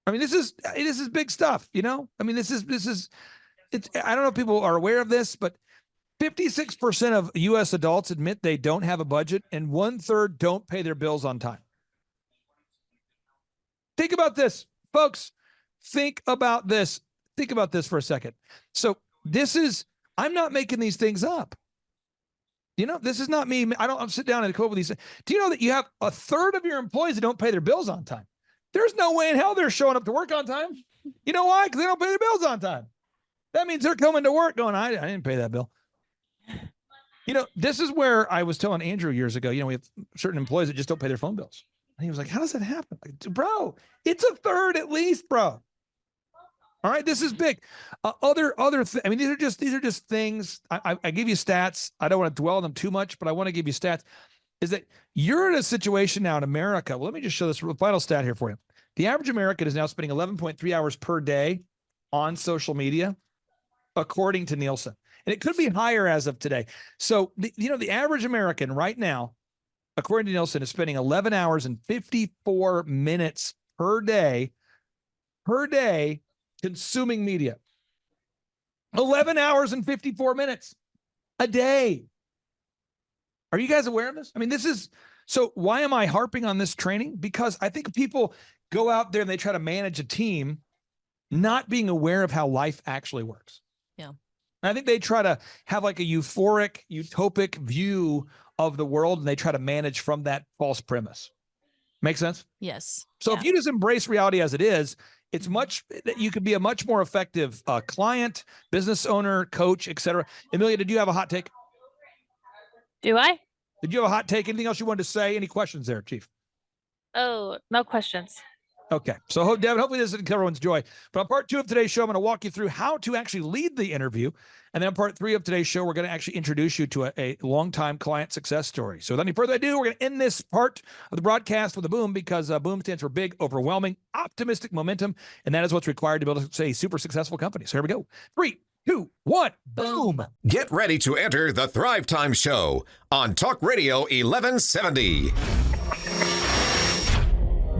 [SPEAKER 4] I mean, this is big stuff, you know? I mean, this is it's I don't know if people are aware of this, but 56% of US adults admit they don't have a budget and 1/3 don't pay their bills on time. Think about this, folks. Think about this. Think about this for a second. So I'm not making these things up. You know, this is not me. I don't sit down and come up with these things. Do you know that you have 1/3 of your employees that don't pay their bills on time? There's no way in hell they're showing up to work on time. You know why? Because they don't pay their bills on time. That means they're coming to work going, I didn't pay that bill. You know, this is where I was telling Andrew years ago, you know, we have certain employees that just don't pay their phone bills. And he was like, how does that happen? Like, bro, it's 1/3 at least, bro. All right, this is big. I mean, these are just things. I give you stats. I don't want to dwell on them too much, but I want to give you stats. Is that you're in a situation now in America? Well, let me just show this final stat here for you. The average American is now spending 11.3 hours per day on social media, according to Nielsen, and it could be higher as of today. So, the average American right now, according to Nielsen, is spending 11 hours and 54 minutes per day consuming media. 11 hours and 54 minutes a day. Are you guys aware of this? I mean, so why am I harping on this training? Because I think people go out there and they try to manage a team, not being aware of how life actually works.
[SPEAKER 5] Yeah.
[SPEAKER 4] And I think they try to have like a euphoric, utopic view of the world, and they try to manage from that false premise. Make sense?
[SPEAKER 5] Yes.
[SPEAKER 4] So if you just embrace reality as it is, you could be a much more effective client, business owner, coach, etc. Amelia, did you have a hot take?
[SPEAKER 6] Do I?
[SPEAKER 4] Did you have a hot take? Anything else you wanted to say? Any questions there, Chief?
[SPEAKER 6] Oh, no questions.
[SPEAKER 4] Okay. So, Devin, hopefully this didn't kill everyone's joy. But on part 2 of today's show, I'm going to walk you through how to actually lead the interview. And then on part 3 of today's show, we're going to actually introduce you to a longtime client success story. So without any further ado, we're going to end this part of the broadcast with a boom, because boom stands for big, overwhelming, optimistic momentum. And that is what's required to build a super successful company. So here we go. 3, 2, 1, boom.
[SPEAKER 8] Get ready to enter the Thrive Time Show on Talk Radio 1170.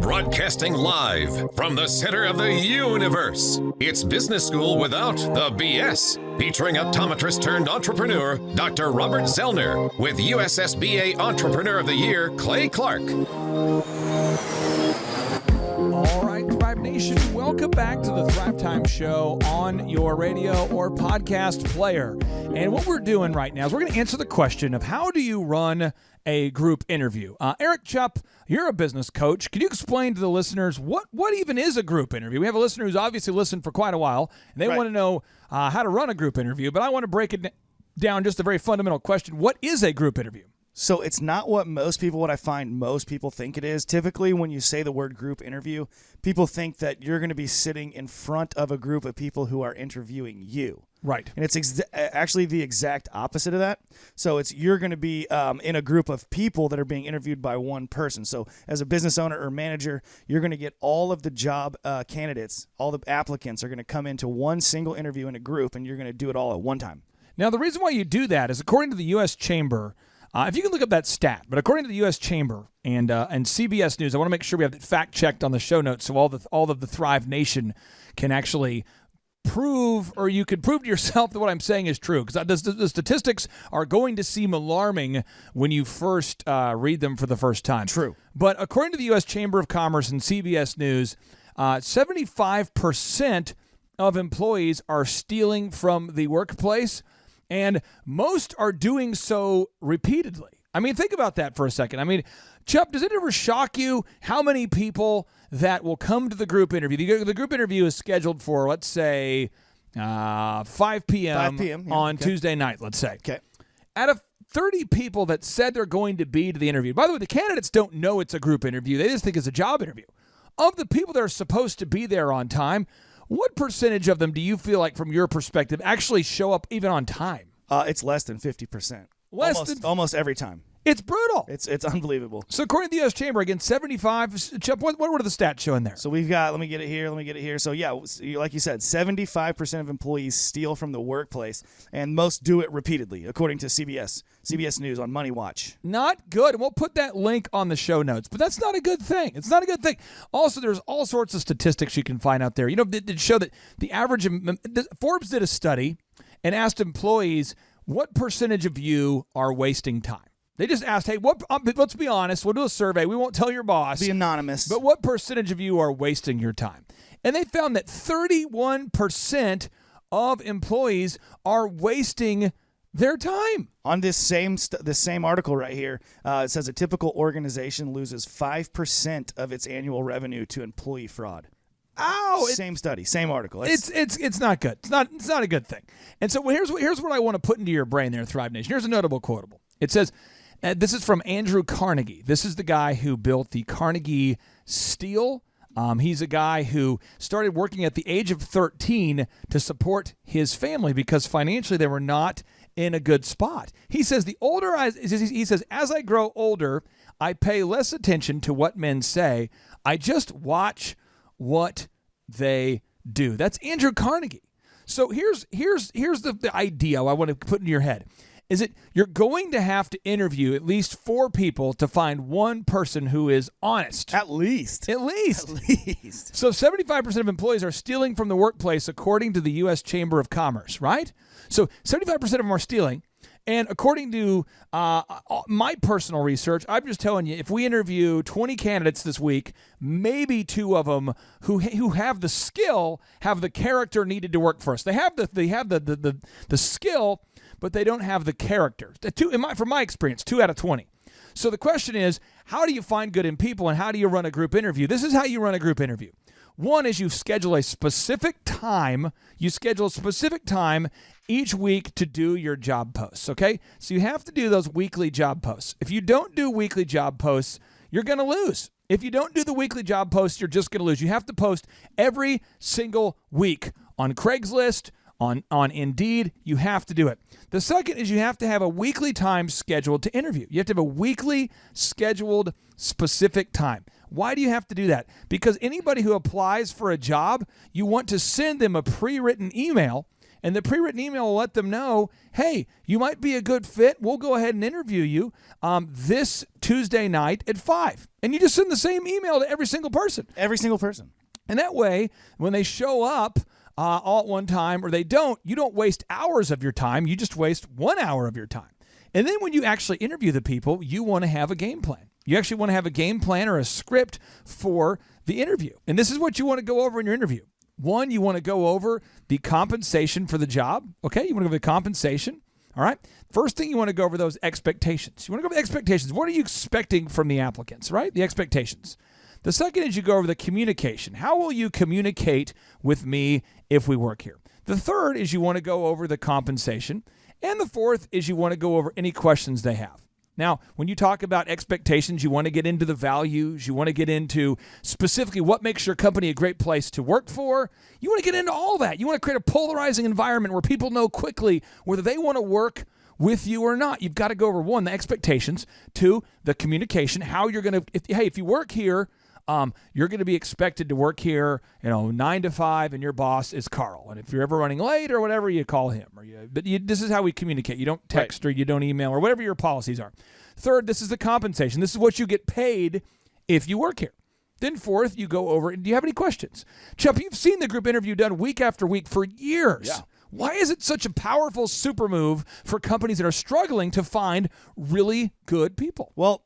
[SPEAKER 8] Broadcasting live from the center of the universe. It's Business School Without the BS. Featuring optometrist turned entrepreneur, Dr. Robert Zellner, with USSBA Entrepreneur of the Year, Clay Clark.
[SPEAKER 4] All right, Thrive Nation, welcome back to the Thrive Time Show on your radio or podcast player. And what we're doing right now is we're going to answer the question of how do you run a group interview. Eric Chupp, you're a business coach. Can you explain to the listeners what even is a group interview? We have a listener who's obviously listened for quite a while, and they want to know how to run a group interview, but I want to break it down just a very fundamental question. What is a group interview?
[SPEAKER 9] So it's not what I find most people think it is. Typically, when you say the word group interview, people think that you're going to be sitting in front of a group of people who are interviewing you.
[SPEAKER 4] Right.
[SPEAKER 9] And it's actually the exact opposite of that. So you're going to be in a group of people that are being interviewed by one person. So as a business owner or manager, you're going to get all of the job candidates, all the applicants are going to come into one single interview in a group, and you're going to do it all at one time.
[SPEAKER 4] Now, the reason why you do that is according to the U.S. Chamber, if you can look up that stat, but according to the U.S. Chamber and CBS News, I want to make sure we have it fact-checked on the show notes so all of the Thrive Nation can actually prove, or you could prove to yourself that what I'm saying is true, because the statistics are going to seem alarming when you first read them for the first time.
[SPEAKER 9] True.
[SPEAKER 4] But according to the U.S. Chamber of Commerce and CBS News, 75% of employees are stealing from the workplace, and most are doing so repeatedly. I mean, think about that for a second. I mean, Chup, does it ever shock you how many people that will come to the group interview? The group interview is scheduled for, let's say, 5 p.m. on Tuesday night, let's say.
[SPEAKER 9] Okay.
[SPEAKER 4] Out of 30 people that said they're going to be to the interview, by the way, the candidates don't know it's a group interview. They just think it's a job interview. Of the people that are supposed to be there on time, what percentage of them do you feel like, from your perspective, actually show up even on time?
[SPEAKER 9] It's less than 50%.
[SPEAKER 4] Almost
[SPEAKER 9] Almost every time.
[SPEAKER 4] It's brutal.
[SPEAKER 9] It's unbelievable.
[SPEAKER 4] So according to the U.S. Chamber, again, 75. Chuck, what are the stats showing there?
[SPEAKER 9] So we've got, let me get it here. So yeah, like you said, 75% of employees steal from the workplace, and most do it repeatedly, according to CBS News on Money Watch.
[SPEAKER 4] Not good. And we'll put that link on the show notes, but that's not a good thing. It's not a good thing. Also, there's all sorts of statistics you can find out there. You know, that show that the average, Forbes did a study and asked employees, what percentage of you are wasting time? They just asked, hey, let's be honest. We'll do a survey. We won't tell your boss.
[SPEAKER 9] Be anonymous.
[SPEAKER 4] But what percentage of you are wasting your time? And they found that 31% of employees are wasting their time.
[SPEAKER 9] On this same article right here, it says a typical organization loses 5% of its annual revenue to employee fraud.
[SPEAKER 4] Ow!
[SPEAKER 9] Same study, same article.
[SPEAKER 4] It's not good. It's not a good thing. And so here's what I want to put into your brain there, Thrive Nation. Here's a notable quotable. It says, this is from Andrew Carnegie. This is the guy who built the Carnegie Steel. He's a guy who started working at the age of 13 to support his family because financially they were not in a good spot. He says, as I grow older, I pay less attention to what men say. I just watch what they do. That's Andrew Carnegie. So here's the idea I want to put in your head. Is it you're going to have to interview at least 4 people to find one person who is honest.
[SPEAKER 9] At least.
[SPEAKER 4] So 75% of employees are stealing from the workplace according to the U.S. Chamber of Commerce, right? So 75% of them are stealing. And according to my personal research, I'm just telling you, if we interview 20 candidates this week, maybe 2 of them who have the skill, have the character needed to work for us. They have the skill, but they don't have the character. From my experience, 2 out of 20. So the question is, how do you find good in people, and how do you run a group interview? This is how you run a group interview. One is you schedule a specific time. You schedule a specific time each week to do your job posts, okay? So you have to do those weekly job posts. If you don't do weekly job posts, you're going to lose. If you don't do the weekly job posts, you're just going to lose. You have to post every single week on Craigslist, on Indeed. You have to do it. The second is you have to have a weekly time scheduled to interview. You have to have a weekly scheduled specific time. Why do you have to do that? Because anybody who applies for a job, you want to send them a pre-written email, and the pre-written email will let them know, hey, you might be a good fit. We'll go ahead and interview you this Tuesday night at 5. And you just send the same email to every single person.
[SPEAKER 9] Every single person.
[SPEAKER 4] And that way, when they show up all at one time, or they don't, you don't waste hours of your time. You just waste 1 hour of your time. And then when you actually interview the people, you want to have a game plan. You actually want to have a game plan or a script for the interview. And this is what you want to go over in your interview. One, you want to go over the compensation for the job. Okay, you want to go over the compensation. All right. First thing, you want to go over those expectations. You want to go over the expectations. What are you expecting from the applicants, right? The expectations. The second is you go over the communication. How will you communicate with me if we work here? The third is you want to go over the compensation. And the fourth is you want to go over any questions they have. Now, when you talk about expectations, you want to get into the values. You want to get into specifically what makes your company a great place to work for. You want to get into all that. You want to create a polarizing environment where people know quickly whether they want to work with you or not. You've got to go over, 1, the expectations, 2, the communication, how you're going to, if you work here, you're going to be expected to work here, 9 to 5, and your boss is Carl. And if you're ever running late or whatever, you call him. This is how we communicate. You don't text, right, or you don't email, or whatever your policies are. Third, this is the compensation. This is what you get paid if you work here. Then fourth, you go over, do you have any questions? Chuck, you've seen the group interview done week after week for years.
[SPEAKER 9] Yeah.
[SPEAKER 4] Why is it such a powerful super move for companies that are struggling to find really good people?
[SPEAKER 9] Well,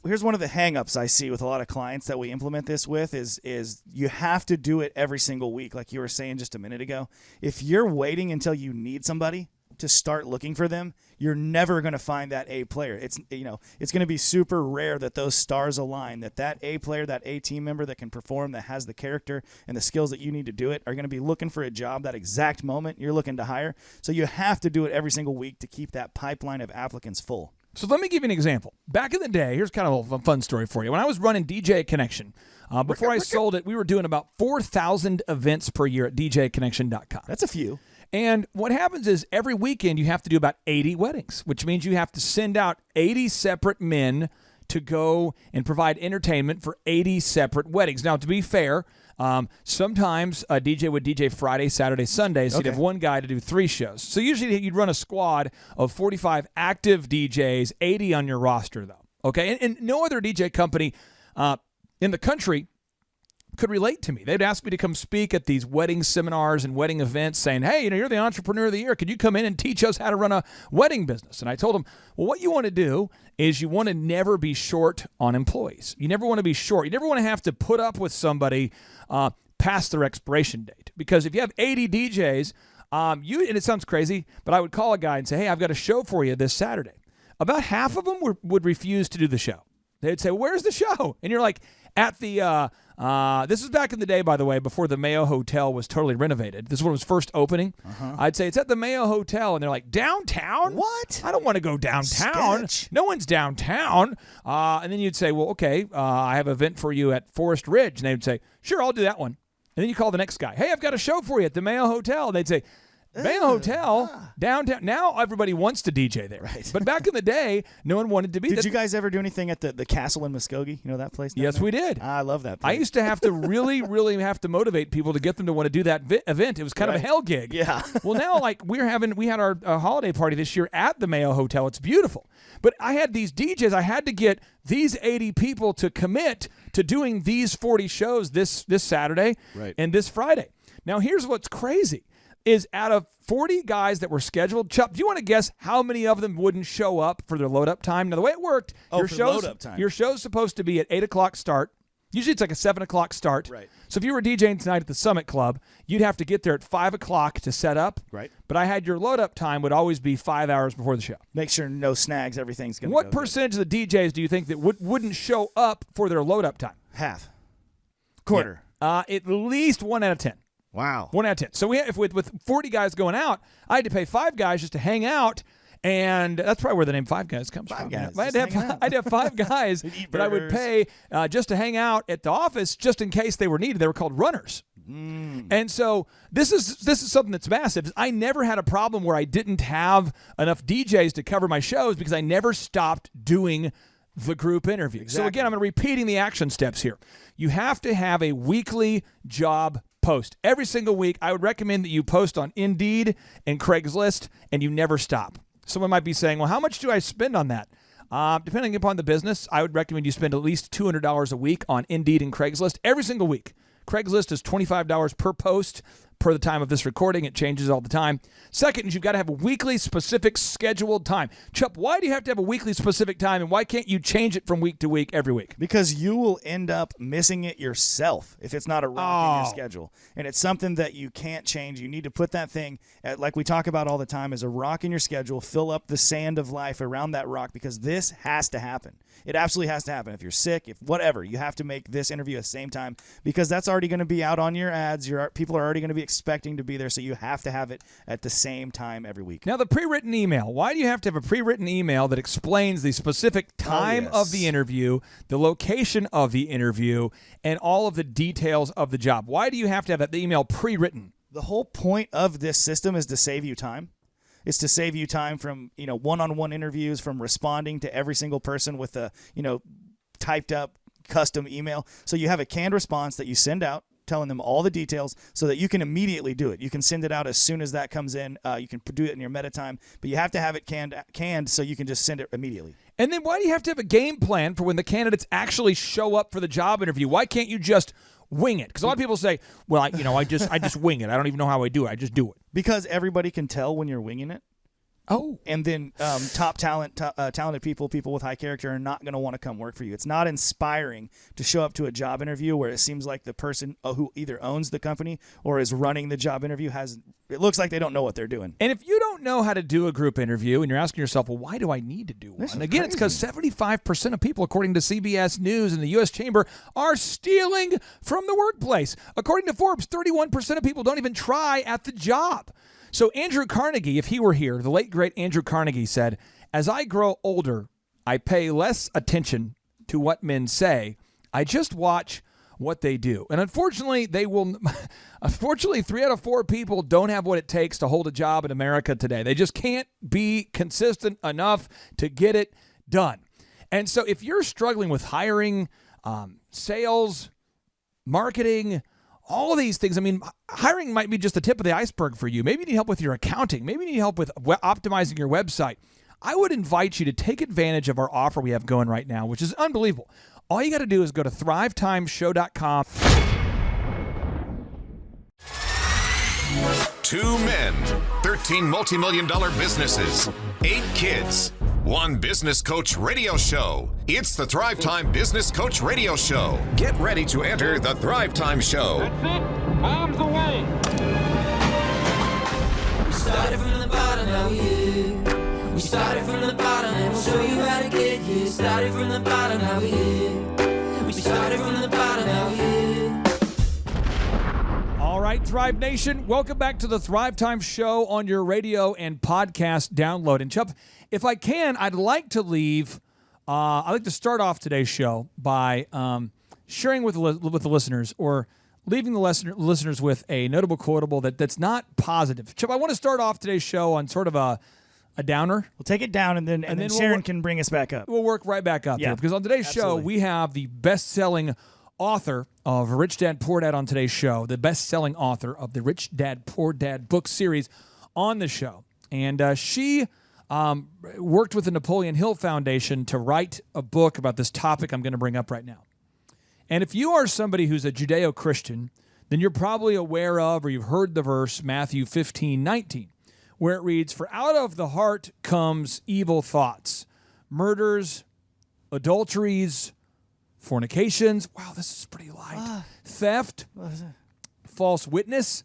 [SPEAKER 9] here's one of the hang-ups I see with a lot of clients that we implement this with is you have to do it every single week, like you were saying just a minute ago. If you're waiting until you need somebody to start looking for them, you're never going to find that A player. It's going to be super rare that those stars align, that A player, that A team member that can perform, that has the character and the skills that you need to do it, are going to be looking for a job that exact moment you're looking to hire. So you have to do it every single week to keep that pipeline of applicants full.
[SPEAKER 4] So let me give you an example. Back in the day, here's kind of a fun story for you. When I was running DJ Connection, before I sold it, we were doing about 4,000 events per year at djconnection.com.
[SPEAKER 9] That's a few.
[SPEAKER 4] And what happens is every weekend you have to do about 80 weddings, which means you have to send out 80 separate men to go and provide entertainment for 80 separate weddings. Now, to be fair, sometimes a DJ would DJ Friday, Saturday, Sunday, so you'd have one guy to do 3 shows. So usually you'd run a squad of 45 active DJs, 80 on your roster, though. Okay, and no other DJ company in the country could relate to me. They'd ask me to come speak at these wedding seminars and wedding events saying, hey, you're the entrepreneur of the year. Could you come in and teach us how to run a wedding business? And I told them, well, what you want to do is you want to never be short on employees. You never want to be short. You never want to have to put up with somebody past their expiration date. Because if you have 80 DJs, and it sounds crazy, but I would call a guy and say, hey, I've got a show for you this Saturday. About half of them would refuse to do the show. They'd say, where's the show? And you're like, at the, this is back in the day, by the way, before the Mayo Hotel was totally renovated. This is when it was first opening. I'd say, it's at the Mayo Hotel. And they're like, downtown?
[SPEAKER 9] What?
[SPEAKER 4] I don't want to go downtown.
[SPEAKER 9] Sketch.
[SPEAKER 4] No one's downtown. And then you'd say, well, okay, I have an event for you at Forest Ridge. And they would say, sure, I'll do that one. And then you call the next guy. Hey, I've got a show for you at the Mayo Hotel. And they'd say, Mayo Hotel, downtown. Now everybody wants to DJ there.
[SPEAKER 9] Right.
[SPEAKER 4] But back in the day, no one wanted to be.
[SPEAKER 9] Did you guys ever do anything at the castle in Muskogee? You know that place?
[SPEAKER 4] Yes, we did.
[SPEAKER 9] I love that place.
[SPEAKER 4] I used to have to really have to motivate people to get them to want to do that event. It was kind of a hell gig.
[SPEAKER 9] Yeah.
[SPEAKER 4] Well, now like we had our holiday party this year at the Mayo Hotel. It's beautiful. But I had these DJs. I had to get these 80 people to commit to doing these 40 shows this Saturday and this Friday. Now, here's what's crazy. Is out of 40 guys that were scheduled, Chuck, do you want to guess how many of them wouldn't show up for their load-up time? Now, the way it worked, your show's supposed to be at 8 o'clock start. Usually it's like a 7 o'clock start.
[SPEAKER 9] Right.
[SPEAKER 4] So if you were DJing tonight at the Summit Club, you'd have to get there at 5 o'clock to set up.
[SPEAKER 9] Right.
[SPEAKER 4] But I had your load-up time would always be 5 hours before the show.
[SPEAKER 9] Make sure no snags, everything's going to go
[SPEAKER 4] What percentage of the DJs do you think that wouldn't show up for their load-up time?
[SPEAKER 9] Half. Quarter.
[SPEAKER 4] Yeah. At least 1 out of 10.
[SPEAKER 9] Wow.
[SPEAKER 4] 1 out of 10. So with 40 guys going out, I had to pay 5 guys just to hang out, and that's probably where the name 5 Guys comes from.
[SPEAKER 9] Guys,
[SPEAKER 4] I had to have 5 guys that I would pay just to hang out at the office just in case they were needed. They were called runners. And so this is something that's massive. I never had a problem where I didn't have enough DJs to cover my shows because I never stopped doing the group interview.
[SPEAKER 9] Exactly.
[SPEAKER 4] So again, I'm repeating the action steps here. You have to have a weekly job post. Every single week, I would recommend that you post on Indeed and Craigslist, and you never stop. Someone might be saying, well, how much do I spend on that? Depending upon the business, I would recommend you spend at least $200 a week on Indeed and Craigslist every single week. Craigslist is $25 per post per the time of this recording. It changes all the time. Second is you've got to have a weekly specific scheduled time. Chup, why do you have to have a weekly specific time, and why can't you change it from week to week every week?
[SPEAKER 9] Because you will end up missing it yourself if it's not a rock in your schedule. And it's something that you can't change. You need to put that thing, like we talk about all the time, as a rock in your schedule. Fill up the sand of life around that rock because this has to happen. It absolutely has to happen. If you're sick, if whatever, you have to make this interview at the same time because that's already going to be out on your ads. People are already going to be expecting to be there, so you have to have it at the same time every week.
[SPEAKER 4] Now, the pre-written email. Why do you have to have a pre-written email that explains the specific time of the interview, the location of the interview, and all of the details of the job? Why do you have to have the email pre-written?
[SPEAKER 9] The whole point of this system is to save you time. It's to save you time from, one-on-one interviews, from responding to every single person with a, typed up custom email. So you have a canned response that you send out, telling them all the details so that you can immediately do it. You can send it out as soon as that comes in. You can do it in your meta time, but you have to have it canned so you can just send it immediately.
[SPEAKER 4] And then why do you have to have a game plan for when the candidates actually show up for the job interview? Why can't you just wing it? Because a lot of people say, well, I just wing it. I don't even know how I do it. I just do it.
[SPEAKER 9] Because everybody can tell when you're winging it.
[SPEAKER 4] Oh.
[SPEAKER 9] And then talented people with high character are not going to want to come work for you. It's not inspiring to show up to a job interview where it seems like the person who either owns the company or is running the job interview it looks like they don't know what they're doing.
[SPEAKER 4] And if you don't know how to do a group interview and you're asking yourself, well, why do I need to do one? And again, it's because 75% of people, according to CBS News and the U.S. Chamber, are stealing from the workplace. According to Forbes, 31% of people don't even try at the job. So Andrew Carnegie, if he were here, the late, great Andrew Carnegie said, as I grow older, I pay less attention to what men say. I just watch what they do. And unfortunately, unfortunately, 3 out of 4 people don't have what it takes to hold a job in America today. They just can't be consistent enough to get it done. And so if you're struggling with hiring, sales, marketing, all of these things, I mean, hiring might be just the tip of the iceberg for you. Maybe you need help with your accounting. Maybe you need help with optimizing your website. I would invite you to take advantage of our offer we have going right now, which is unbelievable. All you got to do is go to thrivetimeshow.com.
[SPEAKER 8] 2 men, 13 multi-million-dollar businesses, 8 kids, 1 business coach radio show. It's the Thrive Time Business Coach Radio Show. Get ready to enter the Thrive Time Show.
[SPEAKER 10] That's it. Arms away.
[SPEAKER 2] We started from the bottom, now we here. We started from the bottom, and we'll show you how to get here. Started from the bottom, now we here. We started from the bottom, now we here.
[SPEAKER 4] All right, Thrive Nation, welcome back to the Thrive Time Show on your radio and podcast download. And Chuck, if I can, I'd like to start off today's show by sharing with the listeners, or leaving the listeners with a notable quotable that's not positive. Chip, I want to start off today's show on sort of a downer.
[SPEAKER 9] We'll take it down, and then Sharon can bring us back up.
[SPEAKER 4] We'll work right back up here, because on today's show, we have the best-selling author of Rich Dad, Poor Dad on today's show, the best-selling author of the Rich Dad, Poor Dad book series on the show. And she worked with the Napoleon Hill Foundation to write a book about this topic I'm going to bring up right now. And if you are somebody who's a Judeo-Christian, then you're probably aware of, or you've heard the verse, Matthew 15:19, where it reads, "For out of the heart comes evil thoughts, murders, adulteries, fornications," wow, this is pretty light, theft, false witness,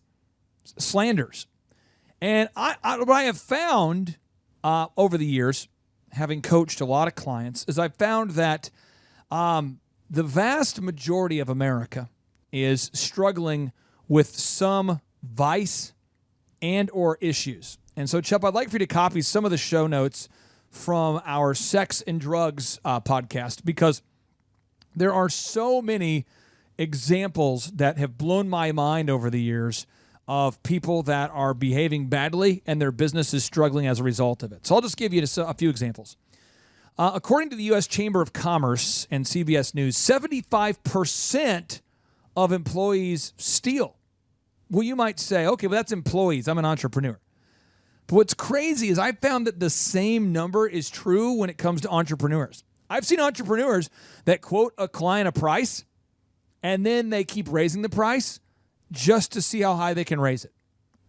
[SPEAKER 4] slanders. And what I have found over the years, having coached a lot of clients, is I've found that the vast majority of America is struggling with some vice and or issues. And so, Chuck, I'd like for you to copy some of the show notes from our Sex and Drugs podcast, because there are so many examples that have blown my mind over the years of people that are behaving badly and their business is struggling as a result of it. So I'll just give you a few examples. According to the U.S. Chamber of Commerce and CBS News, 75% of employees steal. Well, you might say, okay, well, that's employees. I'm an entrepreneur. But what's crazy is I found that the same number is true when it comes to entrepreneurs. I've seen entrepreneurs that quote a client a price, and then they keep raising the price just to see how high they can raise it.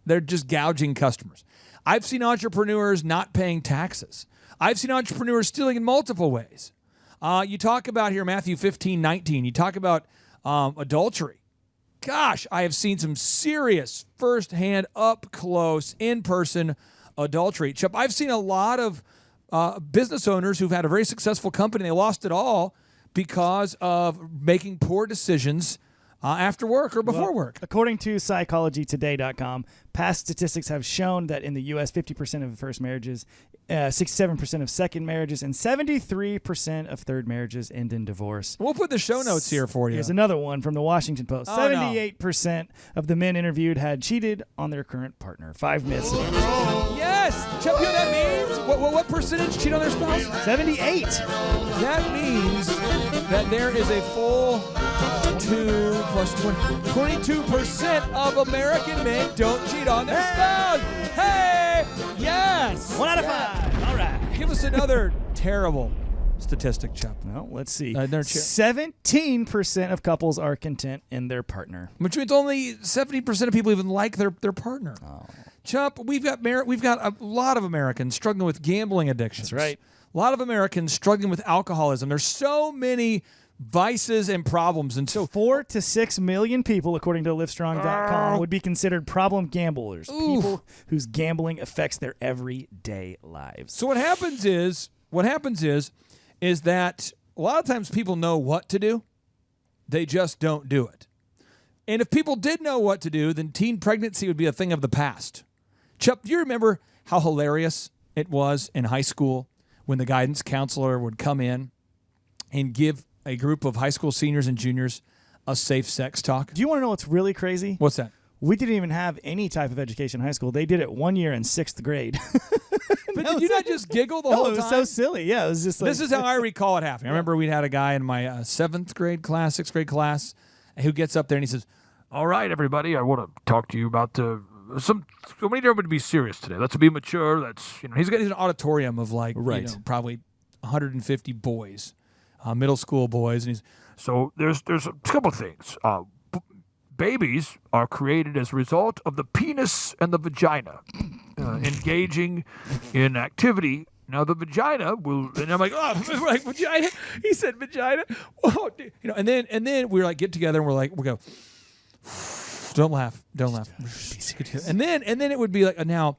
[SPEAKER 4] They're just gouging customers. I've seen entrepreneurs not paying taxes. I've seen entrepreneurs stealing in multiple ways. You talk about here Matthew 15:19. You talk about adultery. Gosh, I have seen some serious firsthand, up close, in-person adultery. Chuck, I've seen a lot of business owners who've had a very successful company. They lost it all because of making poor decisions after work or before work.
[SPEAKER 9] According to psychologytoday.com, past statistics have shown that in the U.S., 50% of first marriages, 67% of second marriages, and 73% of third marriages end in divorce.
[SPEAKER 4] We'll put the show notes here for you.
[SPEAKER 9] Here's another one from the Washington Post. 78% of the men interviewed had cheated on their current partner. 5 myths.
[SPEAKER 4] Yes! Chuck, you know what that means? What percentage cheat on their spouse?
[SPEAKER 9] 78.
[SPEAKER 4] That means that there is a full 2 plus 20, 22% of American men don't cheat on their spouse. Hey! Yes!
[SPEAKER 9] 1 out of 5. All right.
[SPEAKER 4] Give us another terrible statistic, Chuck.
[SPEAKER 9] Well, let's see. 17% of couples are content in their partner.
[SPEAKER 4] Which means only 70% of people even like their partner. Oh. Chuck, we've got a lot of Americans struggling with gambling addictions.
[SPEAKER 9] That's right.
[SPEAKER 4] A lot of Americans struggling with alcoholism. There's so many vices and problems. And so
[SPEAKER 9] 4 to 6 million people, according to Livestrong.com, would be considered problem gamblers. People whose gambling affects their everyday lives.
[SPEAKER 4] So what happens is that a lot of times people know what to do. They just don't do it. And if people did know what to do, then teen pregnancy would be a thing of the past. Chuck, do you remember how hilarious it was in high school when the guidance counselor would come in and give a group of high school seniors and juniors a safe sex talk.
[SPEAKER 9] Do you want to know what's really crazy?
[SPEAKER 4] What's that?
[SPEAKER 9] We didn't even have any type of education in high school. They did it 1 year in 6th grade.
[SPEAKER 4] But did you not just giggle the
[SPEAKER 9] No,
[SPEAKER 4] whole
[SPEAKER 9] it was
[SPEAKER 4] time?
[SPEAKER 9] so silly. Yeah, it was just like...
[SPEAKER 4] This is how I recall it happening. I remember we had a guy in my 7th grade class, 6th grade class, who gets up there and he says, "All right, everybody, I want to talk to you about we need everybody to be serious today. Let's be mature. Let's, he's got an auditorium of like, probably 150 boys, middle school boys, and he's so there's a couple of things. Babies are created as a result of the penis and the vagina engaging in activity. Now the vagina will, and I'm like, oh, like vagina. He said vagina. Oh, dude. And then we were like, get together, and we go, don't laugh. And then it would be like, now,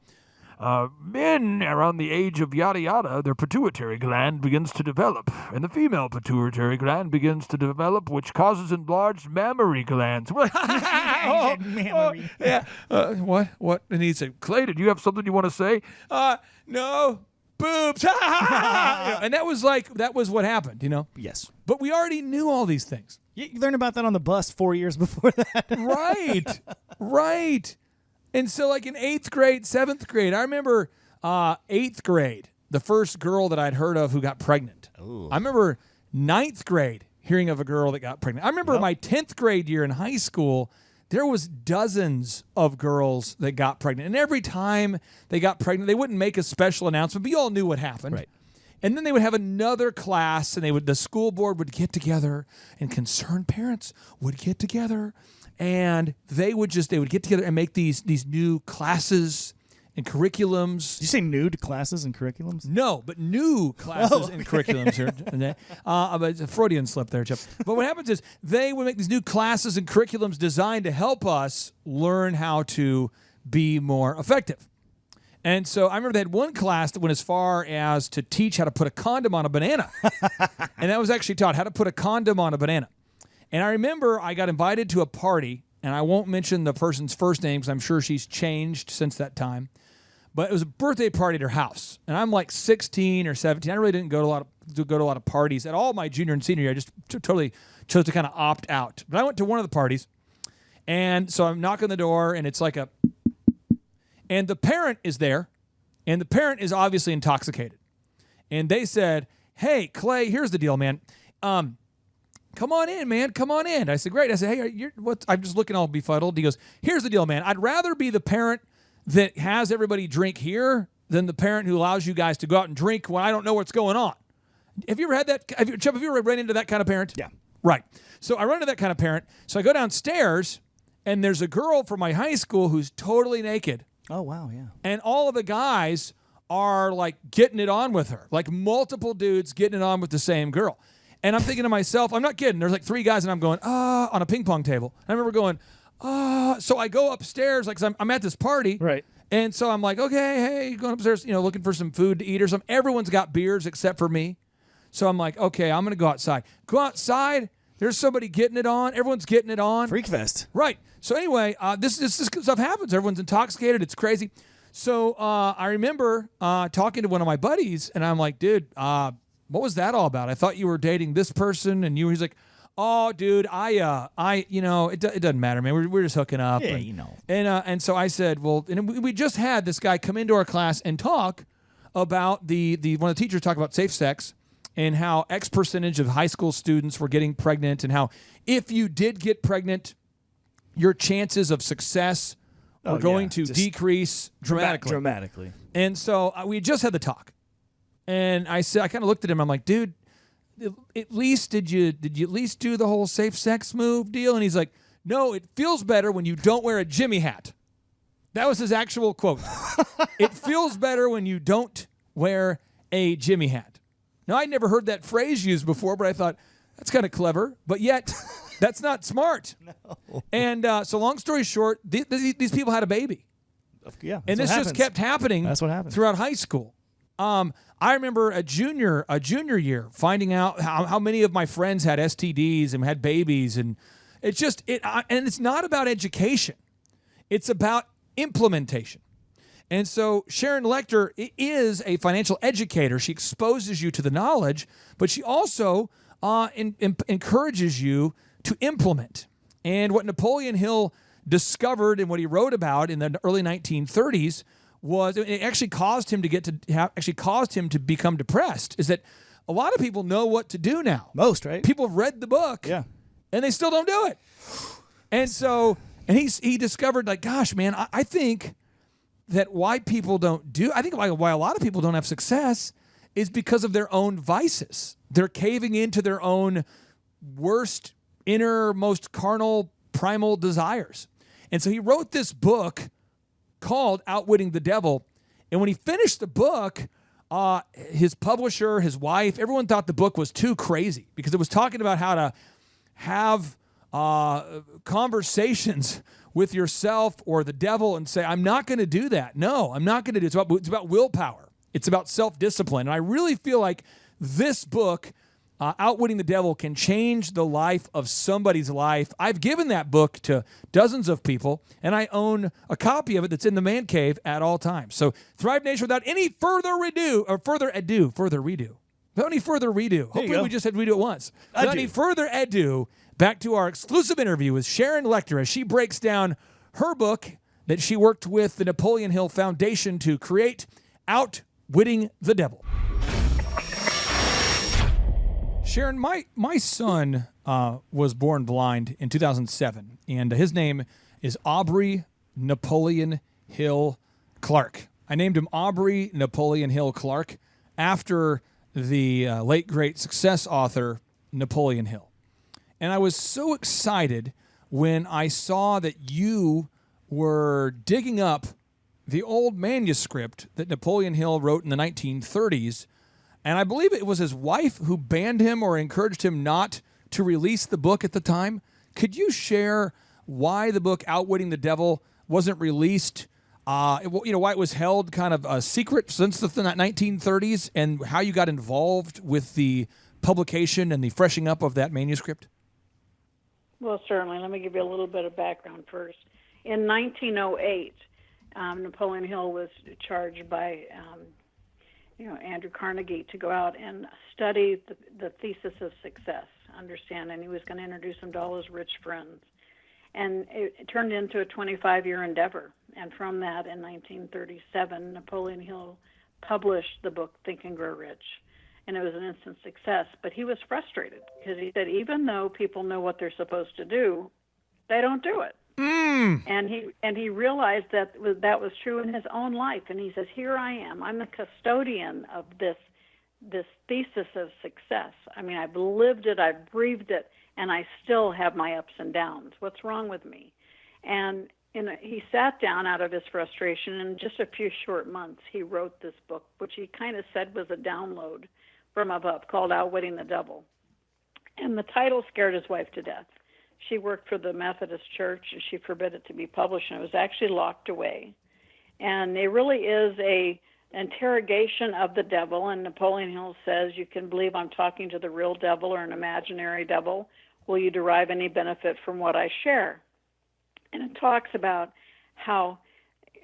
[SPEAKER 4] men around the age of yada yada, their pituitary gland begins to develop, and the female pituitary gland begins to develop, which causes enlarged mammary glands. We're like,
[SPEAKER 9] Mammary.
[SPEAKER 4] yeah. What? And he said, "Clay, did you have something you want to say?" No. Boobs. And that was what happened,
[SPEAKER 9] Yes.
[SPEAKER 4] But we already knew all these things.
[SPEAKER 9] You learned about that on the bus 4 years before that.
[SPEAKER 4] Right. And so like in 8th grade, 7th grade, I remember 8th grade, the first girl that I'd heard of who got pregnant. Ooh. I remember 9th grade hearing of a girl that got pregnant. I remember my 10th grade year in high school, there was dozens of girls that got pregnant. And every time they got pregnant, they wouldn't make a special announcement, but you all knew what happened. Right. And then they would have another class, and the school board would get together, and concerned parents would get together, and they would get together and make these new classes and curriculums.
[SPEAKER 9] Did you say nude classes and curriculums?
[SPEAKER 4] No, but new classes and curriculums here. But it's a Freudian slip there, Chip. But what happens is they would make these new classes and curriculums designed to help us learn how to be more effective. And so I remember they had one class that went as far as to teach how to put a condom on a banana. And that was actually taught how to put a condom on a banana. And I remember I got invited to a party, and I won't mention the person's first name because I'm sure she's changed since that time. But it was a birthday party at her house, and I'm like 16 or 17. I really didn't go to a lot of parties at all. My junior and senior year, I just totally chose to kind of opt out. But I went to one of the parties, and so I'm knocking on the door, and it's like and the parent is there, and the parent is obviously intoxicated, and they said, "Hey, Clay, here's the deal, man. Come on in, man. Come on in." I said, "Great." I said, "Hey, I'm just looking all befuddled." He goes, "Here's the deal, man. I'd rather be the parent that has everybody drink here than the parent who allows you guys to go out and drink when I don't know what's going on." Have you ever had that? Chubb, have you ever run into that kind of parent?
[SPEAKER 9] Yeah.
[SPEAKER 4] Right. So I run into that kind of parent. So I go downstairs, and there's a girl from my high school who's totally naked.
[SPEAKER 9] Oh, wow, yeah.
[SPEAKER 4] And all of the guys are like getting it on with her, like multiple dudes getting it on with the same girl. And I'm thinking to myself, I'm not kidding. There's like 3 guys, and I'm going, on a ping pong table. And I remember going, so I go upstairs, like, 'cause I'm at this party.
[SPEAKER 9] Right.
[SPEAKER 4] And so I'm like, okay, hey, going upstairs, looking for some food to eat or something. Everyone's got beers except for me. So I'm like, okay, I'm going to go outside. Go outside. There's somebody getting it on. Everyone's getting it on.
[SPEAKER 9] Freak fest.
[SPEAKER 4] Right. So anyway, this stuff happens. Everyone's intoxicated. It's crazy. So I remember talking to one of my buddies, and I'm like, dude, what was that all about? I thought you were dating this person, and he's like, oh, dude, it doesn't matter, man. We're just hooking up.
[SPEAKER 9] Yeah,
[SPEAKER 4] And so I said, well, and we just had this guy come into our class and talk about one of the teachers talk about safe sex and how X percentage of high school students were getting pregnant, and how if you did get pregnant, your chances of success are going to decrease dramatically.
[SPEAKER 9] Dramatically.
[SPEAKER 4] And so we just had the talk, and I kind of looked at him. I'm like, dude, at least did you at least do the whole safe sex move deal? And he's like, no, it feels better when you don't wear a Jimmy hat. That was his actual quote. It feels better when you don't wear a Jimmy hat. Now, I'd never heard that phrase used before, but I thought, that's kind of clever, but yet that's not smart. No. And so long story short, these people had a baby.
[SPEAKER 9] Yeah.
[SPEAKER 4] And this just kept happening.
[SPEAKER 9] That's what happened
[SPEAKER 4] throughout high school. I remember a junior year finding out how many of my friends had STDs and had babies, and and it's not about education. It's about implementation. And so Sharon Lecter is a financial educator. She exposes you to the knowledge, but she also encourages you to implement. And what Napoleon Hill discovered and what he wrote about in the early 1930s was it actually caused him to become depressed. Is that a lot of people know what to do now?
[SPEAKER 9] Most, right?
[SPEAKER 4] People have read the book,
[SPEAKER 9] Yeah.
[SPEAKER 4] and they still don't do it. And so, and he discovered, like, gosh, man, I think that why people don't do, I think why a lot of people don't have success is because of their own vices. They're caving into their own worst, innermost carnal, primal desires. And so he wrote this book called Outwitting the Devil. And when he finished the book, his publisher, his wife, everyone thought the book was too crazy because it was talking about how to have conversations with yourself or the devil and say, I'm not going to do that. No, I'm not going to do it. It's about willpower. It's about self-discipline. And I really feel like this book, Outwitting the Devil, can change the life of somebody's life. I've given that book to dozens of people, and I own a copy of it that's in the man cave at all times. So Thrive Nation, without any further redo, hopefully we just said redo it once. Without any further ado, back to our exclusive interview with Sharon Lecter as she breaks down her book that she worked with the Napoleon Hill Foundation to create, Outwitting the Devil. Sharon, my son was born blind in 2007, and his name is Aubrey Napoleon Hill Clark. I named him Aubrey Napoleon Hill Clark after the late, great success author Napoleon Hill. And I was so excited when I saw that you were digging up the old manuscript that Napoleon Hill wrote in the 1930s. And I believe it was his wife who banned him or encouraged him not to release the book at the time. Could you share why the book Outwitting the Devil wasn't released, why it was held kind of a secret since the 1930s, and how you got involved with the publication and the freshening up of that manuscript?
[SPEAKER 11] Well, certainly. Let me give you a little bit of background first. In 1908, Napoleon Hill was charged by Andrew Carnegie to go out and study the thesis of success, and he was going to introduce him to all his rich friends. And it turned into a 25-year endeavor. And from that, in 1937, Napoleon Hill published the book Think and Grow Rich. And it was an instant success. But he was frustrated because he said, even though people know what they're supposed to do, they don't do it. And he realized that was true in his own life. And he says, here I am. I'm the custodian of this thesis of success. I mean, I've lived it, I've breathed it, and I still have my ups and downs. What's wrong with me? And he sat down out of his frustration, and in just a few short months, he wrote this book, which he kind of said was a download from above, called Outwitting the Devil. And the title scared his wife to death. She worked for the Methodist Church, and she forbid it to be published, and it was actually locked away. And it really is an interrogation of the devil, and Napoleon Hill says, you can believe I'm talking to the real devil or an imaginary devil. Will you derive any benefit from what I share? And it talks about how,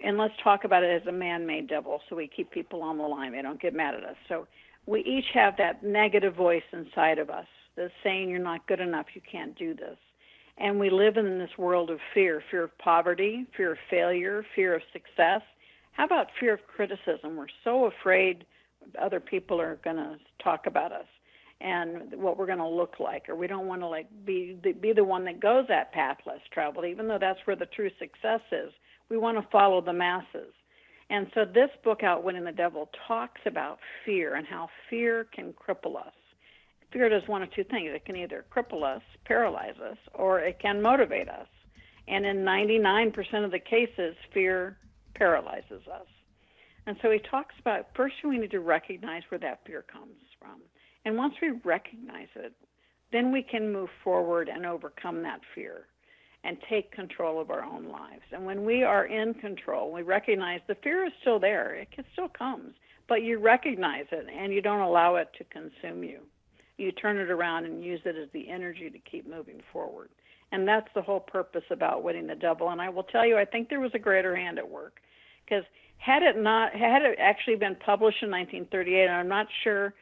[SPEAKER 11] and let's talk about it as a man-made devil, so we keep people on the line. They don't get mad at us. So we each have that negative voice inside of us that's saying you're not good enough, you can't do this. And we live in this world of fear of poverty, fear of failure, fear of success. How about fear of criticism? We're so afraid other people are going to talk about us and what we're going to look like, or we don't want to be the one that goes that path less traveled, even though that's where the true success is. We want to follow the masses. And so this book, Outwitting the Devil, talks about fear and how fear can cripple us. Fear does one of two things. It can either cripple us, paralyze us, or it can motivate us. And in 99% of the cases, fear paralyzes us. And so he talks about, first we need to recognize where that fear comes from. And once we recognize it, then we can move forward and overcome that fear and take control of our own lives. And when we are in control, we recognize the fear is still there. It still comes. But you recognize it, and you don't allow it to consume you. You turn it around and use it as the energy to keep moving forward. And that's the whole purpose of Outwitting the Devil. And I will tell you, I think there was a greater hand at work. Because had it actually been published in 1938, and I'm not sure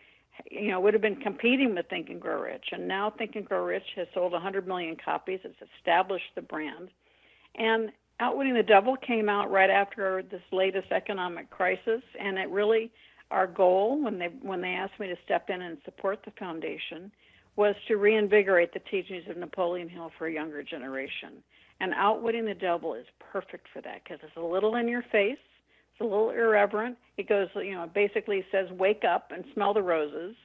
[SPEAKER 11] would have been competing with Think and Grow Rich. And now Think and Grow Rich has sold 100 million copies. It's established the brand. And Outwitting the Devil came out right after this latest economic crisis, and it really, our goal when they asked me to step in and support the foundation was to reinvigorate the teachings of Napoleon Hill for a younger generation. And Outwitting the Devil is perfect for that because it's a little in your face, it's a little irreverent. It goes, basically says, wake up and smell the roses,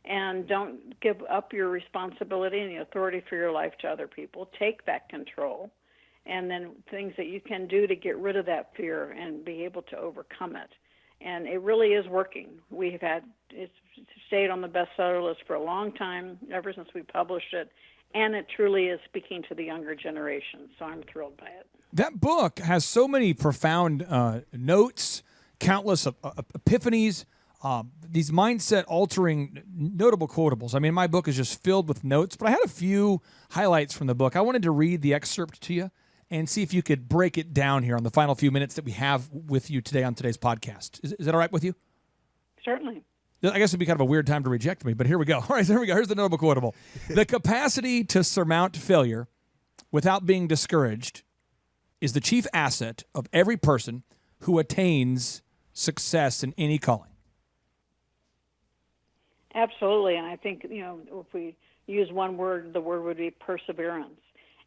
[SPEAKER 11] and don't give up your responsibility and the authority for your life to other people. Take that control. And then things that you can do to get rid of that fear and be able to overcome it. And it really is working. It's stayed on the bestseller list for a long time, ever since we published it, and it truly is speaking to the younger generation, so I'm thrilled by it.
[SPEAKER 4] That book has so many profound notes, countless epiphanies, these mindset-altering, notable quotables. I mean, my book is just filled with notes, but I had a few highlights from the book. I wanted to read the excerpt to you and see if you could break it down here on the final few minutes that we have with you today on today's podcast. Is that all right with you?
[SPEAKER 11] Certainly.
[SPEAKER 4] I guess it'd be kind of a weird time to reject me, but here we go. All right, here we go. Here's the notable quotable. The capacity to surmount failure without being discouraged is the chief asset of every person who attains success in any calling.
[SPEAKER 11] Absolutely, and I think, if we use one word, the word would be perseverance.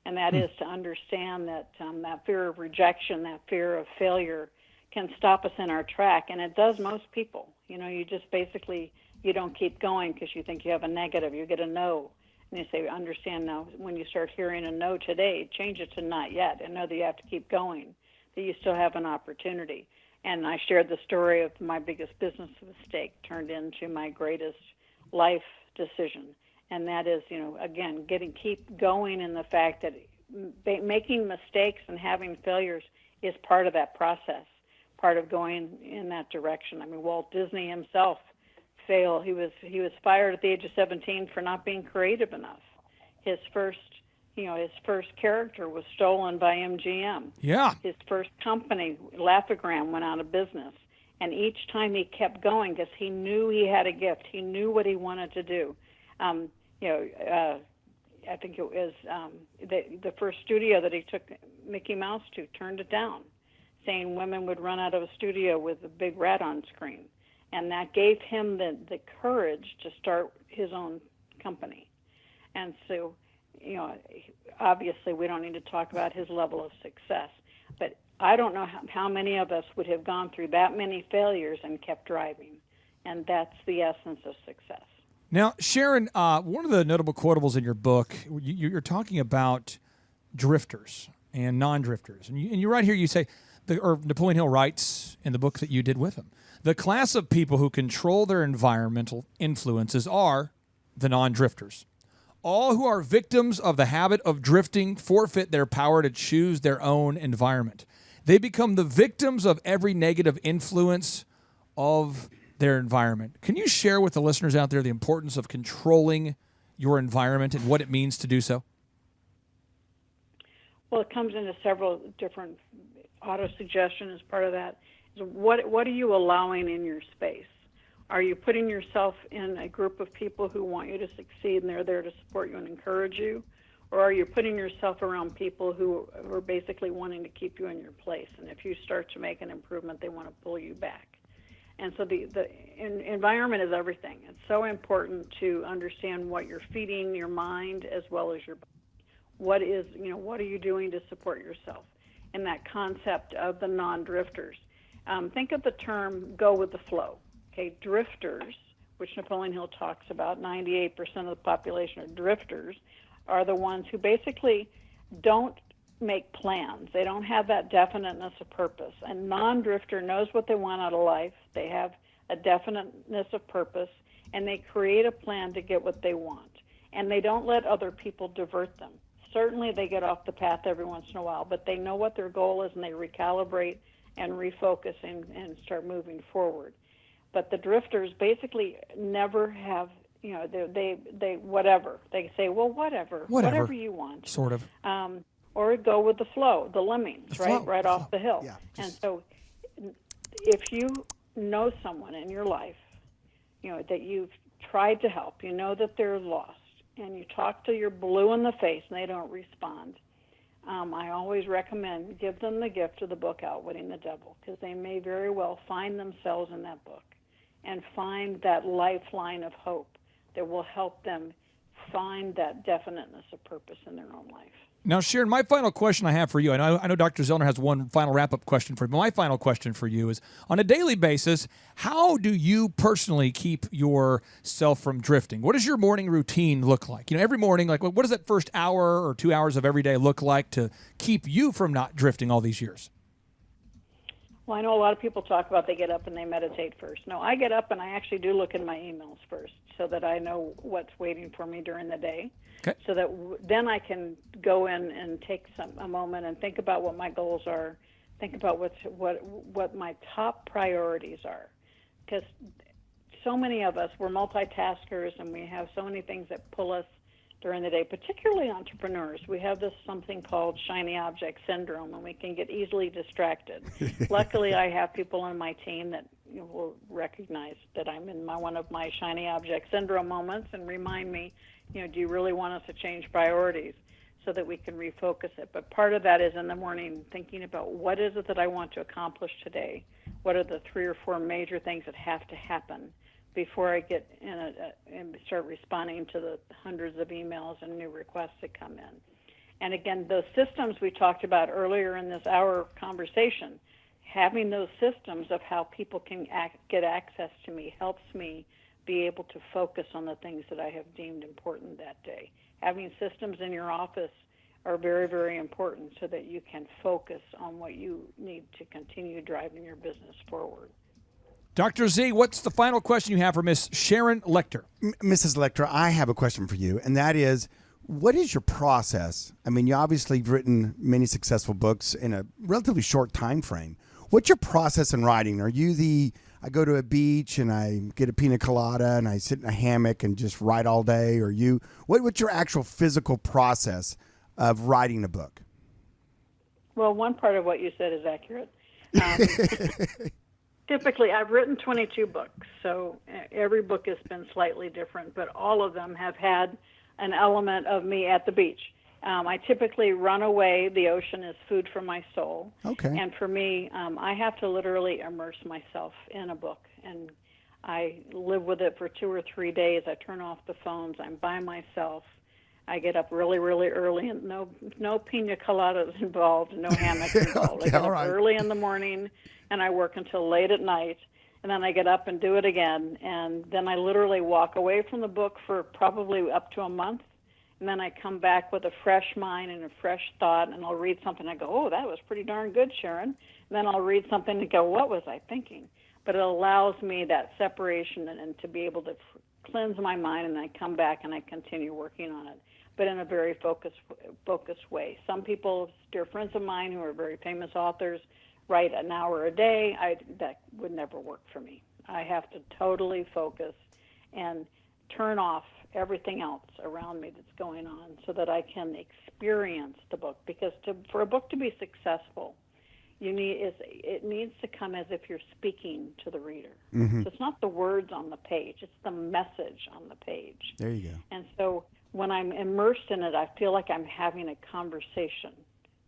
[SPEAKER 11] And that is to understand that that fear of rejection, that fear of failure can stop us in our track. And it does most people. You just basically, you don't keep going because you think you have a negative. You get a no. And you say, understand now, when you start hearing a no today, change it to not yet and know that you have to keep going, that you still have an opportunity. And I shared the story of my biggest business mistake turned into my greatest life decision. And that is, again, keep going in the fact that making mistakes and having failures is part of that process, part of going in that direction. I mean, Walt Disney himself failed. He was fired at the age of 17 for not being creative enough. His first character was stolen by MGM.
[SPEAKER 4] Yeah.
[SPEAKER 11] His first company, Laugh-O-Gram, went out of business. And each time he kept going because he knew he had a gift. He knew what he wanted to do. I think it was the first studio that he took Mickey Mouse to turned it down, saying women would run out of a studio with a big rat on screen. And that gave him the courage to start his own company. And so, obviously we don't need to talk about his level of success, but I don't know how many of us would have gone through that many failures and kept driving. And that's the essence of success.
[SPEAKER 4] Now, Sharon, one of the notable quotables in your book, you're talking about drifters and non-drifters. And you right here, you say, or Napoleon Hill writes in the book that you did with him, the class of people who control their environmental influences are the non-drifters. All who are victims of the habit of drifting forfeit their power to choose their own environment. They become the victims of every negative influence of their environment. Can you share with the listeners out there the importance of controlling your environment and what it means to do so?
[SPEAKER 11] Well, it comes into several different auto-suggestion as part of that. Is what are you allowing in your space? Are you putting yourself in a group of people who want you to succeed and they're there to support you and encourage you? Or are you putting yourself around people who are basically wanting to keep you in your place? And if you start to make an improvement, they want to pull you back. And so the environment is everything. It's so important to understand what you're feeding your mind as well as your body. What are you doing to support yourself? And that concept of the non-drifters. Think of the term go with the flow. Okay, drifters, which Napoleon Hill talks about, 98% of the population are drifters, are the ones who basically don't make plans. They don't have that definiteness of purpose. A non-drifter knows what they want out of life. They have a definiteness of purpose, and they create a plan to get what they want. And they don't let other people divert them. Certainly they get off the path every once in a while, but they know what their goal is, and they recalibrate and refocus and start moving forward. But the drifters basically never have, they whatever. They say, well, whatever you want.
[SPEAKER 4] Sort of.
[SPEAKER 11] Or go with the flow, the lemmings, right off the hill.
[SPEAKER 9] Yeah,
[SPEAKER 11] and so if you know someone in your life, that you've tried to help, you know that they're lost, and you talk till you're blue in the face and they don't respond, I always recommend give them the gift of the book Outwitting the Devil, because they may very well find themselves in that book and find that lifeline of hope that will help them find that definiteness of purpose in their own life.
[SPEAKER 4] Now, Sharon, my final question I have for you, I know Dr. Zellner has one final wrap-up question for you, but my final question for you is, on a daily basis, how do you personally keep yourself from drifting? What does your morning routine look like? Every morning, like what does that first hour or 2 hours of every day look like to keep you from not drifting all these years?
[SPEAKER 11] Well, I know a lot of people talk about they get up and they meditate first. No, I get up and I actually do look in my emails first so that I know what's waiting for me during the day.
[SPEAKER 4] Okay.
[SPEAKER 11] So that then I can go in and take a moment and think about what my goals are, think about what my top priorities are. Because so many of us, we're multitaskers and we have so many things that pull us during the day, particularly entrepreneurs. We have this something called shiny object syndrome, and we can get easily distracted. Luckily, I have people on my team that will recognize that I'm in one of my shiny object syndrome moments and remind me, do you really want us to change priorities so that we can refocus it? But part of that is in the morning thinking about what is it that I want to accomplish today? What are the 3 or 4 major things that have to happen before I get in and start responding to the hundreds of emails and new requests that come in? And again, those systems we talked about earlier in this hour conversation, having those systems of how people can get access to me helps me be able to focus on the things that I have deemed important that day. Having systems in your office are very, very important so that you can focus on what you need to continue driving your business forward.
[SPEAKER 4] Dr. Z, what's the final question you have for Miss Sharon Lecter?
[SPEAKER 12] Mrs. Lecter, I have a question for you, and that is, what is your process? I mean, you obviously have written many successful books in a relatively short time frame. What's your process in writing? Are you I go to a beach and I get a pina colada and I sit in a hammock and just write all day? Or what's your actual physical process of writing a book?
[SPEAKER 11] Well, one part of what you said is accurate. Typically, I've written 22 books, so every book has been slightly different, but all of them have had an element of me at the beach. I typically run away. The ocean is food for my soul.
[SPEAKER 12] Okay.
[SPEAKER 11] And for me, I have to literally immerse myself in a book, and I live with it for 2 or 3 days. I turn off the phones. I'm by myself. I get up really, really early, and no pina coladas involved, no hammocks involved.
[SPEAKER 12] Okay,
[SPEAKER 11] I get up
[SPEAKER 12] right.
[SPEAKER 11] early in the morning, and I work until late at night, and then I get up and do it again, and then I literally walk away from the book for probably up to a month, and then I come back with a fresh mind and a fresh thought, and I'll read something. I go, oh, that was pretty darn good, Sharon. And then I'll read something and go, what was I thinking? But it allows me that separation and to be able to cleanse my mind, and then I come back and I continue working on it, but in a very focused way. Some people, dear friends of mine who are very famous authors, write an hour a day. That would never work for me. I have to totally focus and turn off everything else around me that's going on so that I can experience the book. Because for a book to be successful, it needs to come as if you're speaking to the reader.
[SPEAKER 12] Mm-hmm.
[SPEAKER 11] So it's not the words on the page, it's the message on the page.
[SPEAKER 12] There you go.
[SPEAKER 11] And so when I'm immersed in it, I feel like I'm having a conversation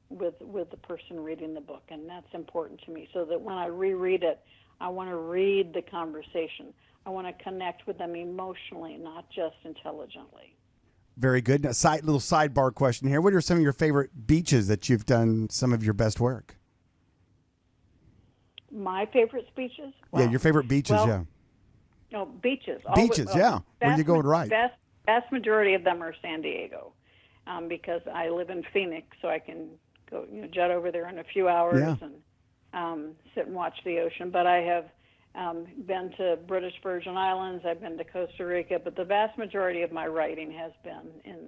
[SPEAKER 11] with the person reading the book, and that's important to me, so that when I reread it, I want to read the conversation. I want to connect with them emotionally, not just intelligently.
[SPEAKER 12] Very good. Now, little sidebar question here. What are some of your favorite beaches that you've done some of your best work?
[SPEAKER 11] My favorite speeches?
[SPEAKER 12] Yeah, your favorite beaches,
[SPEAKER 11] well,
[SPEAKER 12] yeah.
[SPEAKER 11] No, beaches.
[SPEAKER 12] Beaches, yeah. Where you go and write?
[SPEAKER 11] Vast majority of them are San Diego, because I live in Phoenix, so I can go, jet over there in a few hours and sit and watch the ocean. But I have been to British Virgin Islands. I've been to Costa Rica, but the vast majority of my writing has been in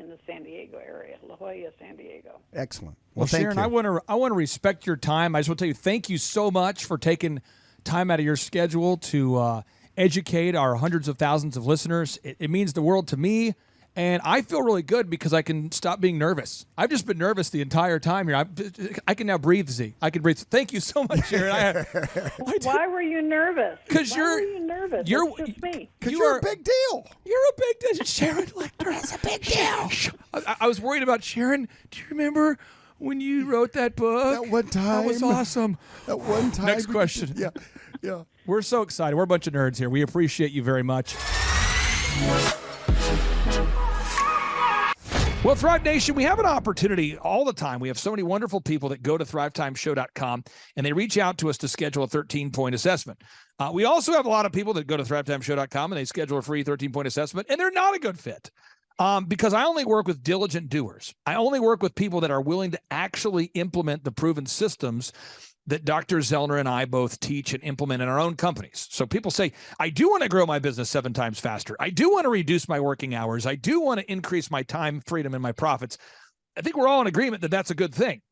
[SPEAKER 11] the San Diego area, La Jolla, San Diego.
[SPEAKER 12] Excellent.
[SPEAKER 4] Well, Sharon, I want to respect your time. I just want to tell you thank you so much for taking time out of your schedule to educate our hundreds of thousands of listeners. It means the world to me And I feel really good because I can stop being nervous. I've just been nervous the entire time here. I can now breathe, Z. I can breathe. Thank you so much, Sharon.
[SPEAKER 11] Why were you nervous?
[SPEAKER 4] Because
[SPEAKER 11] Why were you nervous? It's just me.
[SPEAKER 12] Because you're a big deal.
[SPEAKER 4] You're a big deal. Sharon Lecter is a big deal. I was worried about Sharon. Do you remember when you wrote that book?
[SPEAKER 12] That one time.
[SPEAKER 4] That was awesome.
[SPEAKER 12] That one time.
[SPEAKER 4] Next question.
[SPEAKER 12] Yeah.
[SPEAKER 4] We're so excited. We're a bunch of nerds here. We appreciate you very much. Well, Thrive Nation, we have an opportunity all the time. We have so many wonderful people that go to thrivetimeshow.com and they reach out to us to schedule a 13-point assessment. We also have a lot of people that go to thrivetimeshow.com and they schedule a free 13-point assessment, and they're not a good fit because I only work with diligent doers. I only work with people that are willing to actually implement the proven systems that Dr. Zellner and I both teach and implement in our own companies. So people say, I do want to grow my business 7 times faster. I do want to reduce my working hours. I do want to increase my time freedom and my profits. I think we're all in agreement that that's a good thing.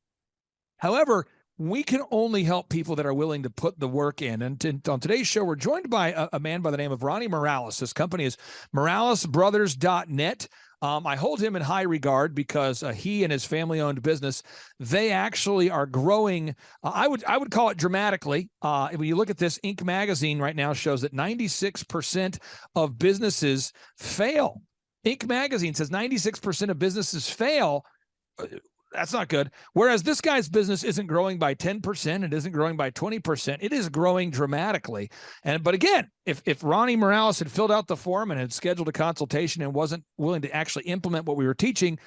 [SPEAKER 4] However, we can only help people that are willing to put the work in. And on today's show, we're joined by a man by the name of Ronnie Morales. His company is moralesbrothers.net. I hold him in high regard because he and his family-owned business, they actually are growing. I would call it dramatically. When you look at this, Inc. magazine right now shows that 96% of businesses fail. Inc. magazine says 96% of businesses fail. That's not good. Whereas this guy's business isn't growing by 10%. It isn't growing by 20%. It is growing dramatically. But again, if Ronnie Morales had filled out the form and had scheduled a consultation and wasn't willing to actually implement what we were teaching,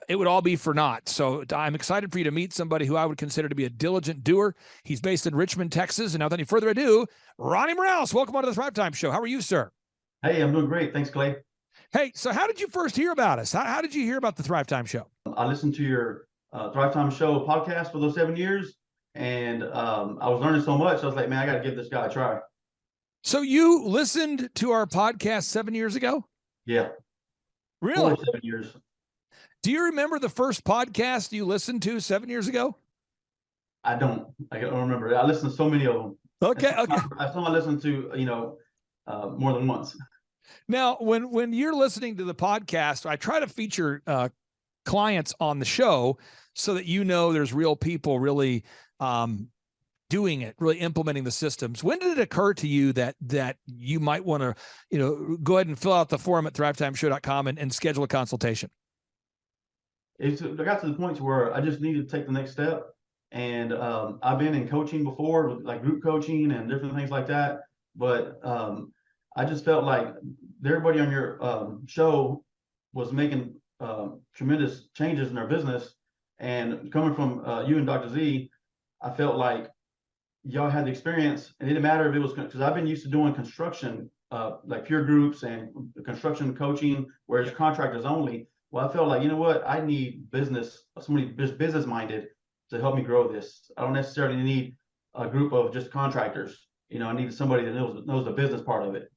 [SPEAKER 4] it would all be for naught. So I'm excited for you to meet somebody who I would consider to be a diligent doer. He's based in Richmond, Texas. And now, without any further ado, Ronnie Morales, welcome onto the Thrive Time Show. How are you, sir?
[SPEAKER 13] Hey, I'm doing great. Thanks, Clay.
[SPEAKER 4] Hey, so how did you first hear about us? How did you hear about the Thrive Time Show?
[SPEAKER 13] I listened to your Thrive Time Show podcast for those 7 years, and I was learning so much. I was like, man, I got to give this guy a try.
[SPEAKER 4] So you listened to our podcast 7 years ago?
[SPEAKER 13] Yeah.
[SPEAKER 4] Really?
[SPEAKER 13] 7 years.
[SPEAKER 4] Do you remember the first podcast you listened to 7 years ago?
[SPEAKER 13] I don't remember. I listened to so many of them.
[SPEAKER 4] Okay.
[SPEAKER 13] I listened to, more than once.
[SPEAKER 4] Now, when you're listening to the podcast, I try to feature clients on the show so that there's real people really doing it, really implementing the systems. When did it occur to you that you might want to, go ahead and fill out the form at thrivetimeshow.com and schedule a consultation?
[SPEAKER 13] I got to the point where I just needed to take the next step. And I've been in coaching before, like group coaching and different things like that. But I just felt like everybody on your show was making tremendous changes in their business. And coming from you and Dr. Z, I felt like y'all had the experience. It didn't matter if it was, because I've been used to doing construction, like peer groups and construction coaching, where it's contractors only. Well, I felt like, you know what, I need somebody business minded to help me grow this. I don't necessarily need a group of just contractors. I need somebody that knows the business part of it.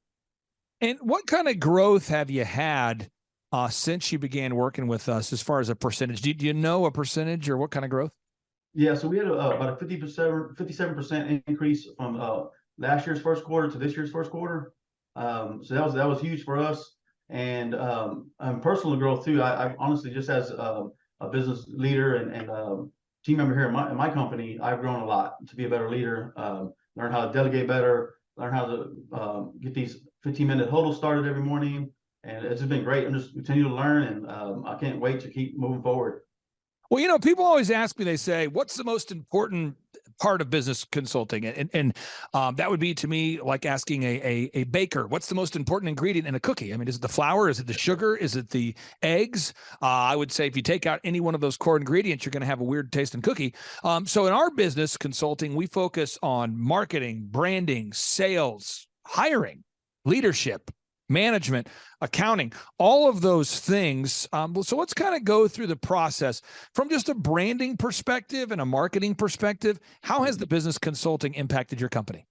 [SPEAKER 4] And what kind of growth have you had since you began working with us as far as a percentage? Do you know a percentage or what kind of growth?
[SPEAKER 13] Yeah, so we had about a 57% increase from last year's first quarter to this year's first quarter. So that was huge for us. And personal growth too. I honestly, just as a business leader and team member here in my company, I've grown a lot to be a better leader, learn how to delegate better, learn how to get these 15-minute huddles started every morning. And it's just been great. I'm just continue to learn, and I can't wait to keep moving forward.
[SPEAKER 4] Well, people always ask me, they say, what's the most important part of business consulting? And that would be, to me, like asking a baker, what's the most important ingredient in a cookie? I mean, is it the flour? Is it the sugar? Is it the eggs? I would say if you take out any one of those core ingredients, you're going to have a weird tasting cookie. So in our business consulting, we focus on marketing, branding, sales, hiring, leadership, management, accounting, all of those things. So let's kind of go through the process from just a branding perspective and a marketing perspective. How has the business consulting impacted your company?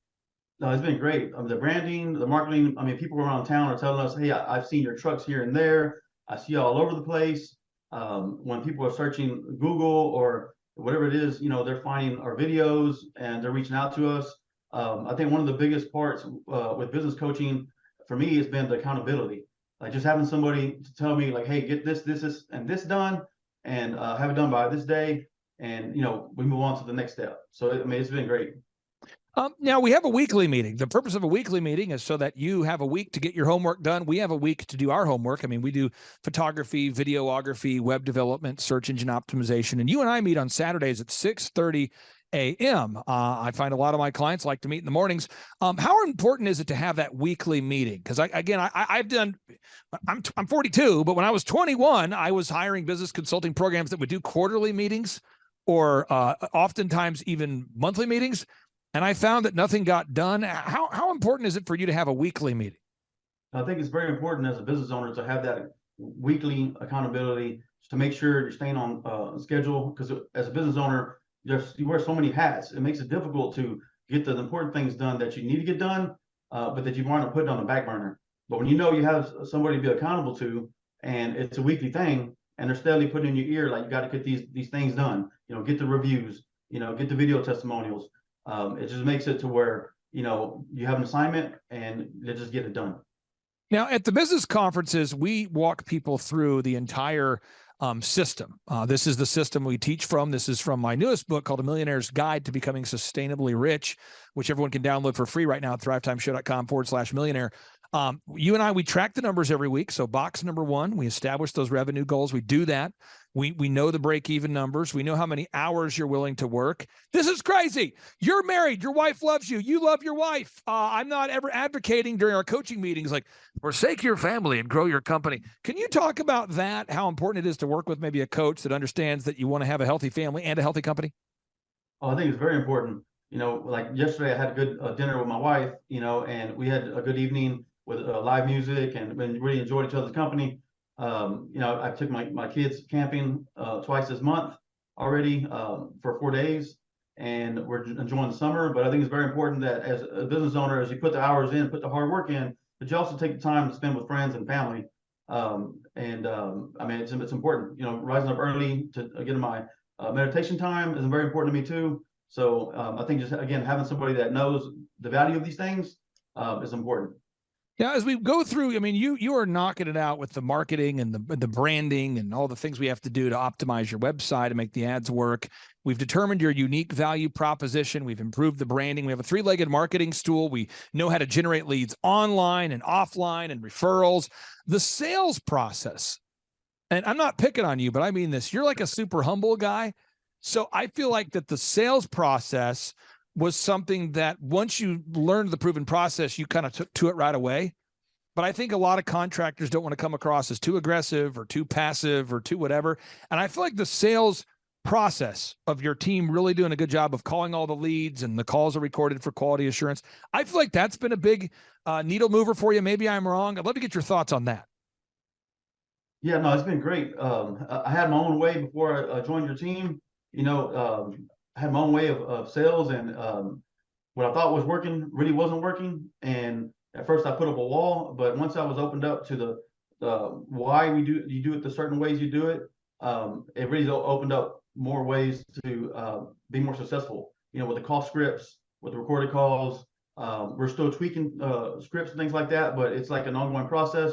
[SPEAKER 13] No, it's been great. The branding, the marketing. I mean, people around town are telling us, "Hey, I've seen your trucks here and there. I see you all over the place." When people are searching Google or whatever it is, they're finding our videos and they're reaching out to us. I think one of the biggest parts with business coaching for me has been the accountability. Like just having somebody to tell me like, hey, get this, and this done, and have it done by this day, and we move on to the next step. So I mean, it's been great.
[SPEAKER 4] Now we have a weekly meeting. The purpose of a weekly meeting is so that you have a week to get your homework done. We have a week to do our homework. I mean, we do photography, videography, web development, search engine optimization, and you and I meet on Saturdays at 6:30 a.m. I find a lot of my clients like to meet in the mornings. How important is it to have that weekly meeting? Because I'm 42, but when I was 21, I was hiring business consulting programs that would do quarterly meetings or oftentimes even monthly meetings. And I found that nothing got done. How important is it for you to have a weekly meeting?
[SPEAKER 13] I think it's very important as a business owner to have that weekly accountability to make sure you're staying on schedule. Because as a business owner, you wear so many hats. It makes it difficult to get the important things done that you need to get done, but that you want to put on the back burner. But when you know you have somebody to be accountable to, and it's a weekly thing, and they're steadily putting in your ear, like you got to get these things done. Get the reviews. Get the video testimonials. It just makes it to where, you have an assignment and they just get it done.
[SPEAKER 4] Now, at the business conferences, we walk people through the entire system. This is the system we teach from. This is from my newest book called A Millionaire's Guide to Becoming Sustainably Rich, which everyone can download for free right now at thrivetimeshow.com/millionaire. You and I, we track the numbers every week. So box number 1, we establish those revenue goals. We do that. We know the break-even numbers. We know how many hours you're willing to work. This is crazy. You're married. Your wife loves you. You love your wife. I'm not ever advocating during our coaching meetings like, forsake your family and grow your company. Can you talk about that, how important it is to work with maybe a coach that understands that you want to have a healthy family and a healthy company?
[SPEAKER 13] Oh, I think it's very important. Like yesterday I had a good dinner with my wife, and we had a good evening with live music and really enjoyed each other's company. I took my kids camping twice this month already for 4 days, and we're enjoying the summer. But I think it's very important that as a business owner, as you put the hours in, put the hard work in, but you also take the time to spend with friends and family. I mean, it's important. Rising up early to get in my meditation time is very important to me too. So I think just again having somebody that knows the value of these things is important.
[SPEAKER 4] Now, as we go through, I mean, you are knocking it out with the marketing and the branding and all the things we have to do to optimize your website and make the ads work. We've determined your unique value proposition. We've improved the branding. We have a 3-legged marketing stool. We know how to generate leads online and offline and referrals. The sales process, and I'm not picking on you, but I mean this, you're like a super humble guy. So I feel like that the sales process was something that once you learned the proven process, you kind of took to it right away. But I think a lot of contractors don't want to come across as too aggressive or too passive or too whatever. And I feel like the sales process of your team really doing a good job of calling all the leads, and the calls are recorded for quality assurance. I feel like that's been a big needle mover for you. Maybe I'm wrong. I'd love to get your thoughts on that.
[SPEAKER 13] Yeah, no, it's been great. I had my own way before I joined your team. I had my own way of sales, and what I thought was working really wasn't working. And at first I put up a wall, but once I was opened up to the why you do it the certain ways you do it, it really opened up more ways to be more successful. With the call scripts, with the recorded calls, we're still tweaking scripts and things like that, but it's like an ongoing process.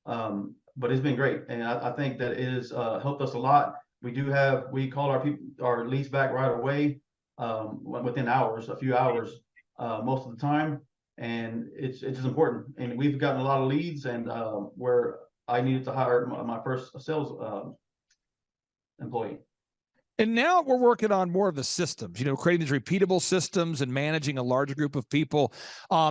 [SPEAKER 13] But it's been great, and I think that it has helped us a lot. We call our leads back right away, within hours, a few hours, most of the time. And it's just important. And we've gotten a lot of leads, and where I needed to hire my first sales employee.
[SPEAKER 4] And now we're working on more of the systems, creating these repeatable systems and managing a large group of people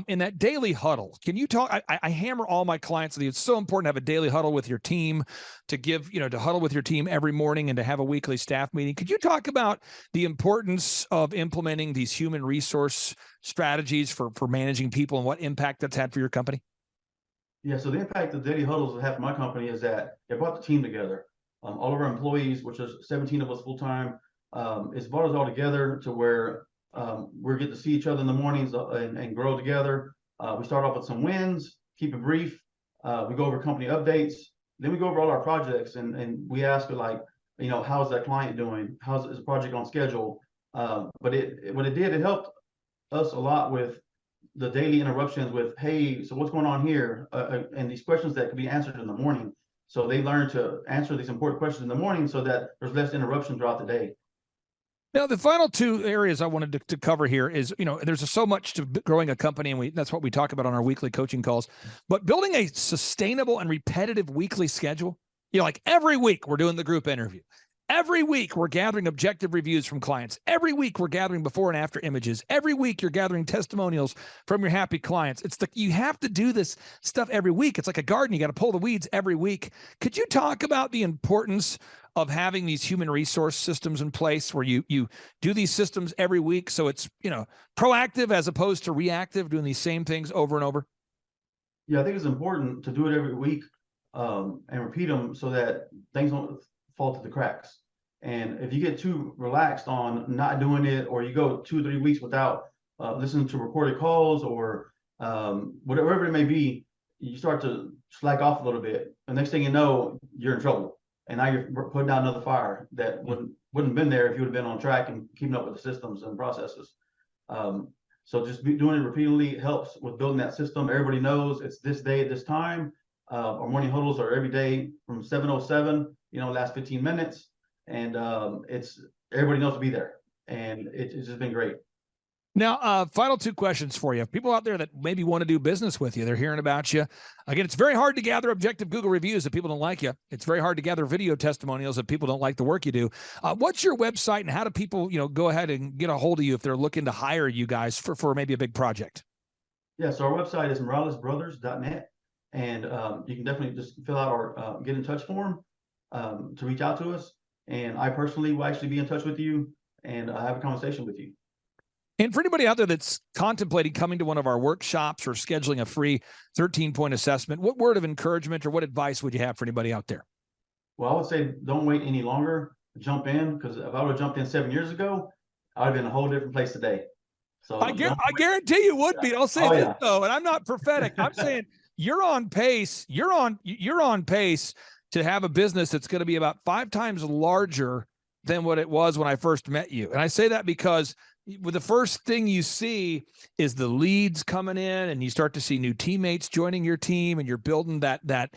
[SPEAKER 4] in that daily huddle. Can you talk? I hammer all my clients that it's so important to have a daily huddle with your team, to huddle with your team every morning and to have a weekly staff meeting. Could you talk about the importance of implementing these human resource strategies for managing people and what impact that's had for your company?
[SPEAKER 13] Yeah, so the impact of daily huddles have had for my company is that it brought the team together. All of our employees, which is 17 of us full time, it's brought us all together to where we get to see each other in the mornings and grow together. We start off with some wins, keep it brief. We go over company updates. Then we go over all our projects, and we ask like, how's that client doing? Is the project on schedule? But it helped us a lot with the daily interruptions with, hey, so what's going on here? And these questions that could be answered in the morning. So they learn to answer these important questions in the morning so that there's less interruption throughout the day.
[SPEAKER 4] Now, the final two areas I wanted to cover here is, there's so much to growing a company, and that's what we talk about on our weekly coaching calls. But building a sustainable and repetitive weekly schedule, like every week we're doing the group interview. Every week we're gathering objective reviews from clients. Every week we're gathering before and after images. Every week you're gathering testimonials from your happy clients. You have to do this stuff every week. It's like a garden. You got to pull the weeds every week. Could you talk about the importance of having these human resource systems in place where you do these systems every week, so it's proactive as opposed to reactive, doing these same things over and over?
[SPEAKER 13] Yeah, I think it's important to do it every week and repeat them so that things don't fall through the cracks. And if you get too relaxed on not doing it, or you go 2-3 weeks without listening to recorded calls or whatever it may be, you start to slack off a little bit. The next thing you know, you're in trouble. And now you're putting out another fire that wouldn't have been there if you would have been on track and keeping up with the systems and processes. So just doing it repeatedly helps with building that system. Everybody knows it's this day at this time. Our morning huddles are every day from 7:07, last 15 minutes. And it's everybody knows to be there. And it's just been great.
[SPEAKER 4] Now, final two questions for you. People out there that maybe want to do business with you, they're hearing about you. Again, it's very hard to gather objective Google reviews if people don't like you. It's very hard to gather video testimonials if people don't like the work you do. What's your website, and how do people, go ahead and get a hold of you if they're looking to hire you guys for maybe a big project?
[SPEAKER 13] Yeah, so our website is moralesbrothers.net. And you can definitely just fill out our get in touch form to reach out to us. And I personally will actually be in touch with you and have a conversation with you.
[SPEAKER 4] And for anybody out there that's contemplating coming to one of our workshops or scheduling a free 13-point assessment, what word of encouragement or what advice would you have for anybody out there?
[SPEAKER 13] Well, I would say don't wait any longer. Jump in, because if I would have jumped in 7 years ago, I would have been in a whole different place today. So
[SPEAKER 4] I guarantee you would be. I'll say this though, and I'm not prophetic. I'm saying you're on pace. You're on pace to have a business that's going to be about 5 times larger than what it was when I first met you. And I say that because the first thing you see is the leads coming in, and you start to see new teammates joining your team, and you're building that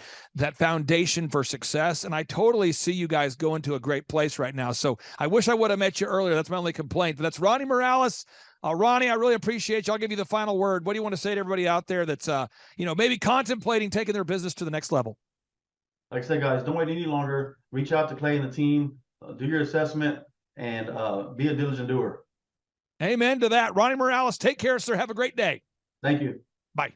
[SPEAKER 4] foundation for success. And I totally see you guys going to a great place right now. So I wish I would have met you earlier. That's my only complaint. But that's Ronnie Morales. Ronnie, I really appreciate you. I'll give you the final word. What do you want to say to everybody out there that's maybe contemplating taking their business to the next level?
[SPEAKER 13] Like I said, guys, don't wait any longer. Reach out to Clay and the team, do your assessment, and be a diligent doer.
[SPEAKER 10] Amen to that. Ronnie Morales, take care, sir. Have a great day.
[SPEAKER 13] Thank you.
[SPEAKER 10] Bye.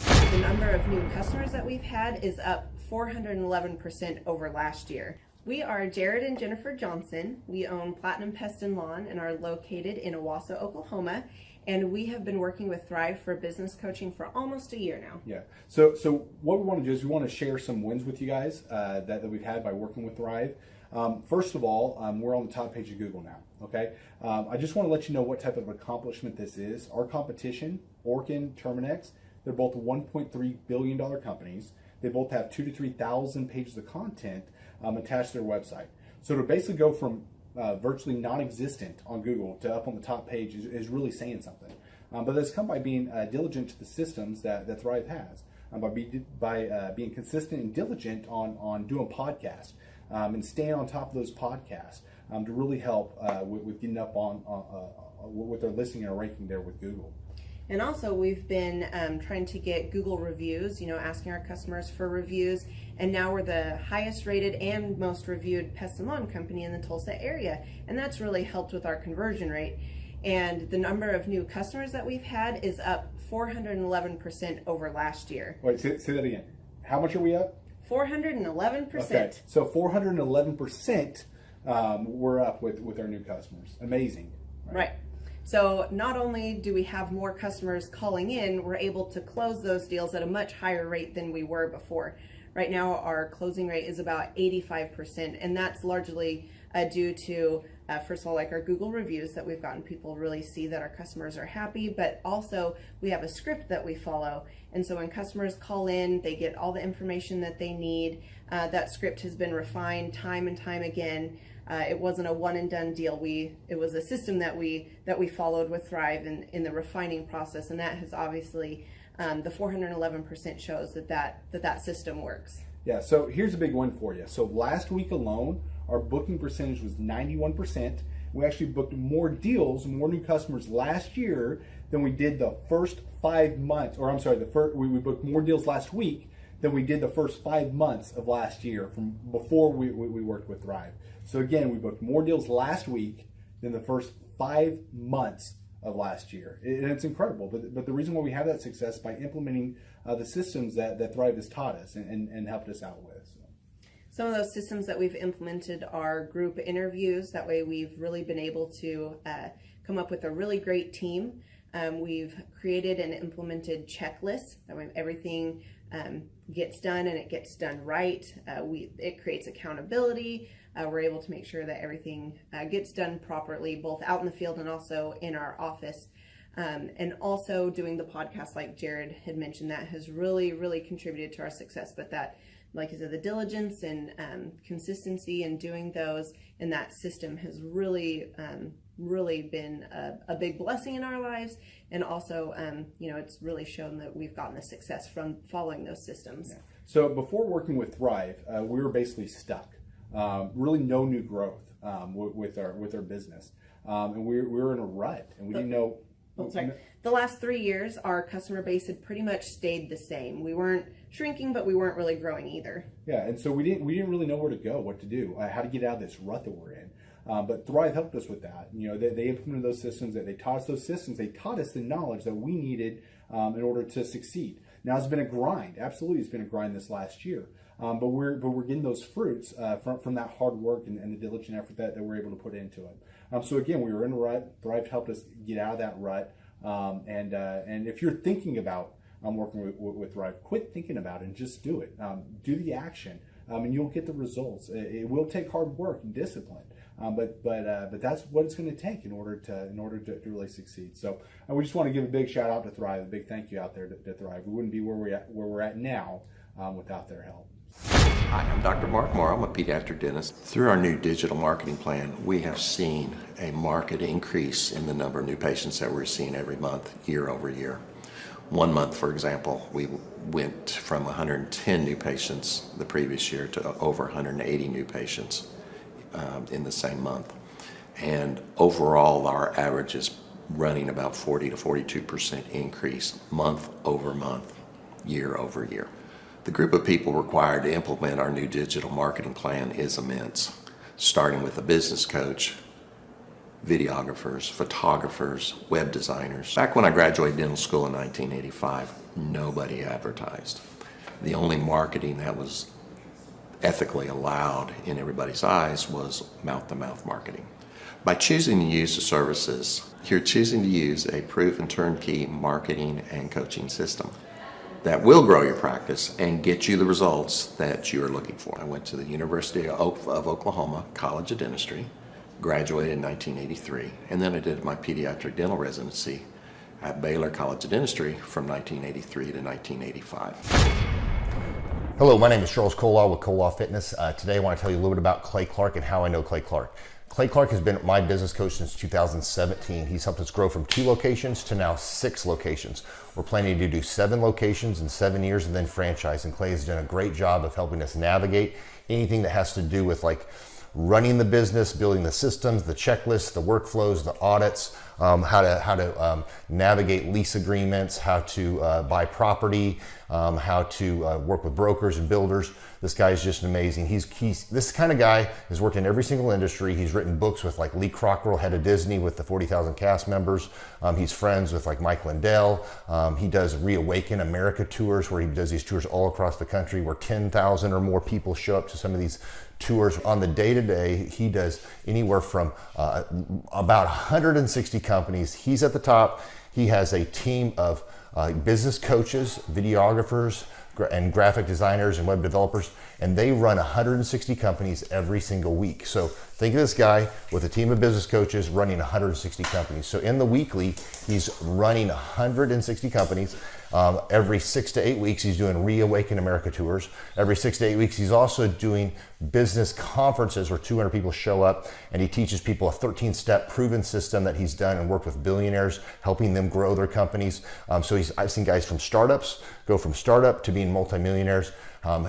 [SPEAKER 14] The number of new customers that we've had is up 411% over last year. We are Jared and Jennifer Johnson. We own Platinum Pest and Lawn and are located in Owasso, Oklahoma. And we have been working with Thrive for business coaching for almost a year now.
[SPEAKER 15] Yeah. So what we want to do is we want to share some wins with you guys that we've had by working with Thrive. First of all, we're on the top page of Google now. Okay. I just want to let you know what type of accomplishment this is. Our competition, Orkin, Terminex, they're both $1.3 billion companies. They both have 2,000 to 3,000 pages of content attached to their website. So to basically go from virtually non-existent on Google to up on the top page is really saying something. But that's come by being diligent to the systems that Thrive has, by being consistent and diligent on doing podcasts and staying on top of those podcasts to really help with getting up on with their listing and ranking there with Google.
[SPEAKER 14] And also we've been trying to get Google reviews, asking our customers for reviews. And now we're the highest rated and most reviewed pest and lawn company in the Tulsa area. And that's really helped with our conversion rate. And the number of new customers that we've had is up 411% over last year.
[SPEAKER 15] Wait, say that again. How much are we up?
[SPEAKER 14] 411%.
[SPEAKER 15] Okay, so 411% we're up with our new customers. Amazing.
[SPEAKER 14] Right. So not only do we have more customers calling in, we're able to close those deals at a much higher rate than we were before. Right now, our closing rate is about 85%, and that's largely due to, first of all, like our Google reviews that we've gotten people really see that our customers are happy, but also we have a script that we follow. And so when customers call in, they get all the information that they need. That script has been refined time and time again. It wasn't a one and done deal. It was a system that we followed with Thrive in the refining process, and that has obviously the 411% shows that system works.
[SPEAKER 15] Yeah, so here's a big one for you. So last week alone, our booking percentage was 91%. We actually booked more deals, more new customers last year than we did the first 5 months, or I'm sorry, we booked more deals last week than we did the first 5 months of last year from before we worked with Thrive. So again, we booked more deals last week than the first 5 months of last year. And it's incredible. But the reason why we have that success is by implementing the systems that Thrive has taught us and helped us out with. So.
[SPEAKER 14] Some of those systems that we've implemented are group interviews. That way we've really been able to come up with a really great team. We've created and implemented checklists. That way everything gets done and it gets done right. It creates accountability. We're able to make sure that everything gets done properly, both out in the field and also in our office. And also doing the podcast, like Jared had mentioned, that has really, really contributed to our success. But that, like I said, the diligence and consistency in doing those and that system has really, really been a big blessing in our lives. And also, it's really shown that we've gotten the success from following those systems.
[SPEAKER 15] Yeah. So before working with Thrive, we were basically stuck. Really no new growth with our business. And we were in a rut and we didn't know.
[SPEAKER 14] The last 3 years, our customer base had pretty much stayed the same. We weren't shrinking, but we weren't really growing either.
[SPEAKER 15] Yeah, and so we didn't really know where to go, what to do, how to get out of this rut that we're in. But Thrive helped us with that. They implemented those systems. That they taught us those systems. They taught us the knowledge that we needed in order to succeed. Now it's been a grind. Absolutely, it's been a grind this last year. But we're getting those fruits from that hard work and the diligent effort that we're able to put into it. So again, we were in a rut. Thrive helped us get out of that rut. And if you're thinking about working with Thrive, quit thinking about it and just do it. Do the action, and you'll get the results. It will take hard work and discipline, but that's what it's going to take in order to really succeed. So we just want to give a big shout out to Thrive, a big thank you out there to Thrive. We wouldn't be where we're at now without their help.
[SPEAKER 16] Hi, I'm Dr. Mark Moore. I'm a pediatric dentist. Through our new digital marketing plan, we have seen a marked increase in the number of new patients that we're seeing every month, year over year. 1 month, for example, we went from 110 new patients the previous year to over 180 new patients in the same month. And overall, our average is running about 40 to 42% increase month over month, year over year. The group of people required to implement our new digital marketing plan is immense, starting with a business coach, videographers, photographers, web designers. Back when I graduated dental school in 1985, nobody advertised. The only marketing that was ethically allowed in everybody's eyes was mouth-to-mouth marketing. By choosing to use the services, you're choosing to use a proven turnkey marketing and coaching system that will grow your practice and get you the results that you're looking for. I went to the University of Oklahoma College of Dentistry, graduated in 1983, and then I did my pediatric dental residency at Baylor College of Dentistry from 1983 to 1985.
[SPEAKER 17] Hello, my name is Charles Kolaw with Kolaw Fitness. Today I want to tell you a little bit about Clay Clark and how I know Clay Clark. Clay Clark has been my business coach since 2017. He's helped us grow from 2 locations to now 6 locations. We're planning to do 7 locations in 7 years and then franchise. And Clay has done a great job of helping us navigate anything that has to do with like running the business, building the systems, the checklists, the workflows, the audits, how to navigate lease agreements, how to buy property, how to work with brokers and builders. This guy is just amazing. He's this kind of guy has worked in every single industry. He's written books with like Lee Cockrell, head of Disney, with the 40,000 cast members. He's friends with like Mike Lindell. He does Reawaken America tours where he does these tours all across the country where 10,000 or more people show up to some of these tours. On the day-to-day, he does anywhere from about 160 companies. He's at the top. He has a team of business coaches, videographers, and graphic designers and web developers, and they run 160 companies every single week. So think of this guy with a team of business coaches running 160 companies. So in the weekly, he's running 160 companies. Every 6 to 8 weeks, he's doing Reawaken America tours. Every 6 to 8 weeks, he's also doing business conferences where 200 people show up, and he teaches people a 13-step proven system that he's done and worked with billionaires, helping them grow their companies. I've seen guys from startups go from startup to being multimillionaires,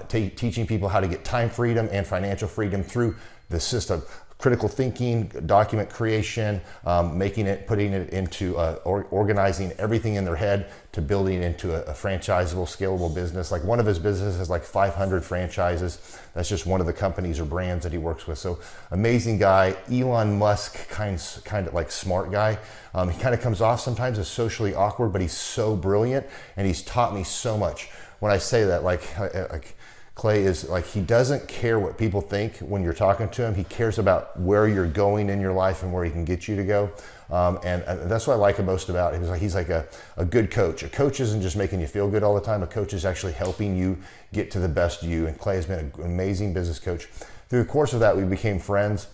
[SPEAKER 17] teaching people how to get time freedom and financial freedom through the system. Critical thinking, document creation, putting it into organizing everything in their head to building it into a franchisable, scalable business. Like one of his businesses has like 500 franchises. That's just one of the companies or brands that he works with. So amazing guy, Elon Musk kind of like smart guy. He kind of comes off sometimes as socially awkward, but he's so brilliant and he's taught me so much. When I say that, like Clay is like, he doesn't care what people think when you're talking to him. He cares about where you're going in your life and where he can get you to go. And that's what I like him most about him. He's like a good coach. A coach isn't just making you feel good all the time. A coach is actually helping you get to the best you. And Clay has been an amazing business coach. Through the course of that, we became friends.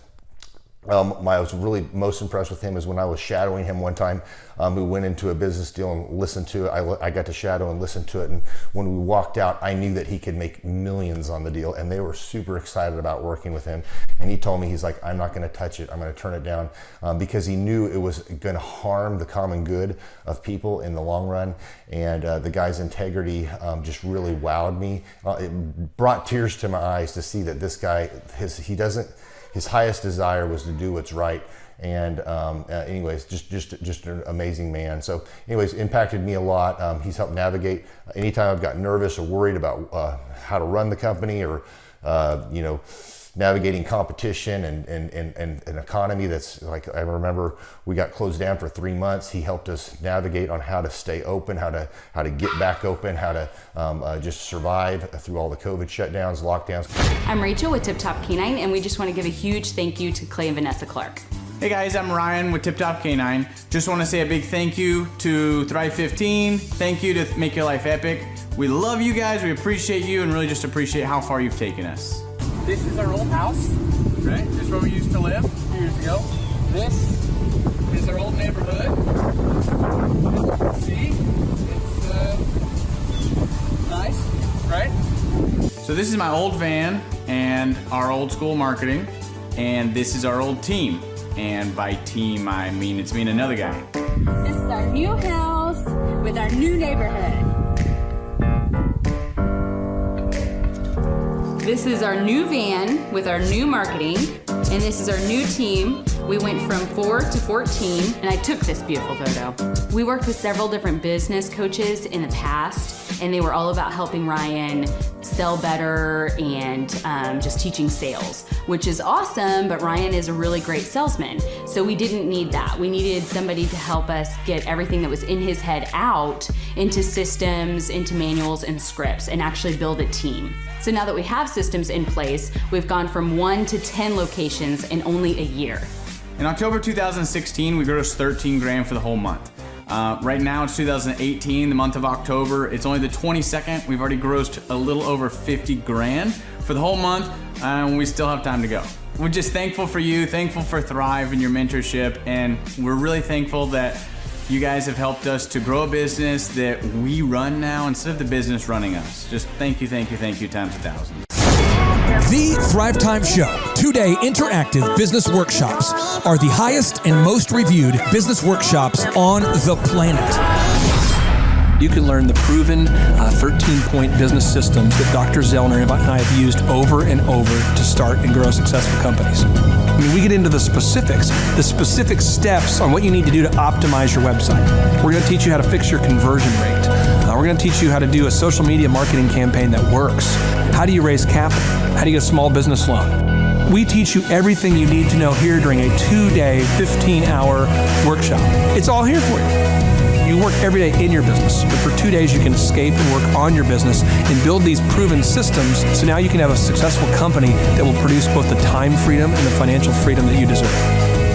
[SPEAKER 17] I was really most impressed with him is when I was shadowing him one time. We went into a business deal and listened to it. I got to shadow and listen to it. And when we walked out, I knew that he could make millions on the deal. And they were super excited about working with him. And he told me, he's like, I'm not going to touch it. I'm going to turn it down because he knew it was going to harm the common good of people in the long run. And the guy's integrity just really wowed me. It brought tears to my eyes to see that this guy, his highest desire was to do what's right. And anyways, just an amazing man. So anyways, impacted me a lot. He's helped navigate anytime I've got nervous or worried about how to run the company or, navigating competition and an economy that's like, I remember we got closed down for 3 months. He helped us navigate on how to stay open, how to get back open, how to just survive through all the COVID shutdowns, lockdowns.
[SPEAKER 18] I'm Rachel with Tip Top Canine, and we just want to give a huge thank you to Clay and Vanessa Clark.
[SPEAKER 19] Hey guys, I'm Ryan with Tip Top Canine. Just want to say a big thank you to Thrive 15. Thank you to Make Your Life Epic. We love you guys, we appreciate you, and really just appreciate how far you've taken us. This is our old house, right? This is where we used to live a few years ago. This is our old neighborhood. See, it's nice, right? So this is my old van and our old school marketing, and this is our old team. And by team, I mean it's me and another guy.
[SPEAKER 18] This is our new house with our new neighborhood. This is our new van with our new marketing, and this is our new team. We went from 4 to 14, and I took this beautiful photo. We worked with several different business coaches in the past, and they were all about helping Ryan sell better and just teaching sales, which is awesome, but Ryan is a really great salesman. So we didn't need that. We needed somebody to help us get everything that was in his head out into systems, into manuals and scripts, and actually build a team. So now that we have systems in place, we've gone from 1 to 10 locations in only a year.
[SPEAKER 19] In October 2016, we grossed 13 grand for the whole month. Right now it's 2018, the month of October. It's only the 22nd. We've already grossed a little over 50 grand for the whole month, and we still have time to go. We're just thankful for you, thankful for Thrive and your mentorship, and we're really thankful that you guys have helped us to grow a business that we run now instead of the business running us. Just thank you times 1,000.
[SPEAKER 3] The Thrive Time Show 2-day interactive business workshops are the highest and most reviewed business workshops on the planet.
[SPEAKER 20] You can learn the proven 13-point business systems that Dr. Zellner and I have used over and over to start and grow successful companies. I mean, we get into the specific steps on what you need to do to optimize your website. We're going to teach you how to fix your conversion rate. We're going to teach you how to do a social media marketing campaign that works. How do you raise capital? How do you get a small business loan? We teach you everything you need to know here during a 2-day, 15-hour workshop. It's all here for you. You work every day in your business, but for 2 days you can escape and work on your business and build these proven systems so now you can have a successful company that will produce both the time freedom and the financial freedom that you deserve.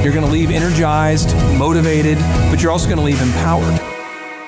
[SPEAKER 20] You're going to leave energized, motivated, but you're also going to leave empowered.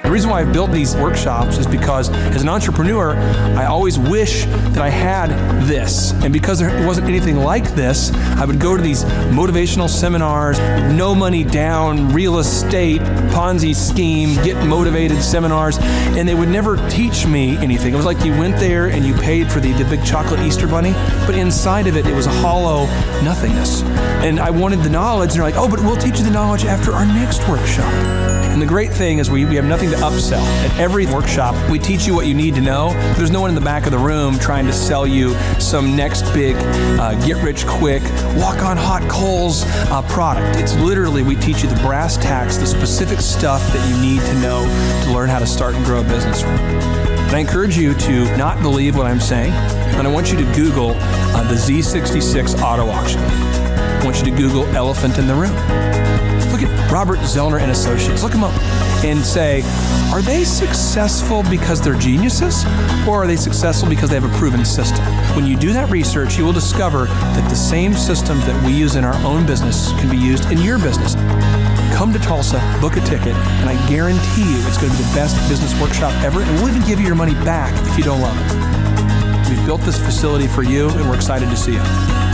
[SPEAKER 20] The reason why I've built these workshops is because as an entrepreneur, I always wish that I had this. And because there wasn't anything like this, I would go to these motivational seminars, no money down, real estate, Ponzi scheme, get motivated seminars, and they would never teach me anything. It was like you went there and you paid for the big chocolate Easter bunny, but inside of it, it was a hollow nothingness. And I wanted the knowledge, and they're like, oh, but we'll teach you the knowledge after our next workshop. And the great thing is we have nothing to upsell. At every workshop, we teach you what you need to know. There's no one in the back of the room trying to sell you some next big get-rich-quick, walk-on-hot-coals product. It's literally, we teach you the brass tacks, the specific stuff that you need to know to learn how to start and grow a business. And I encourage you to not believe what I'm saying, and I want you to Google the Z66 auto auction. I want you to Google elephant in the room. Look at Robert Zellner and Associates. Look them up and say, are they successful because they're geniuses, or are they successful because they have a proven system? When you do that research, you will discover that the same systems that we use in our own business can be used in your business. Come to Tulsa, book a ticket, and I guarantee you it's going to be the best business workshop ever, and we'll even give you your money back if you don't love it. We've built this facility for you, and we're excited to see you.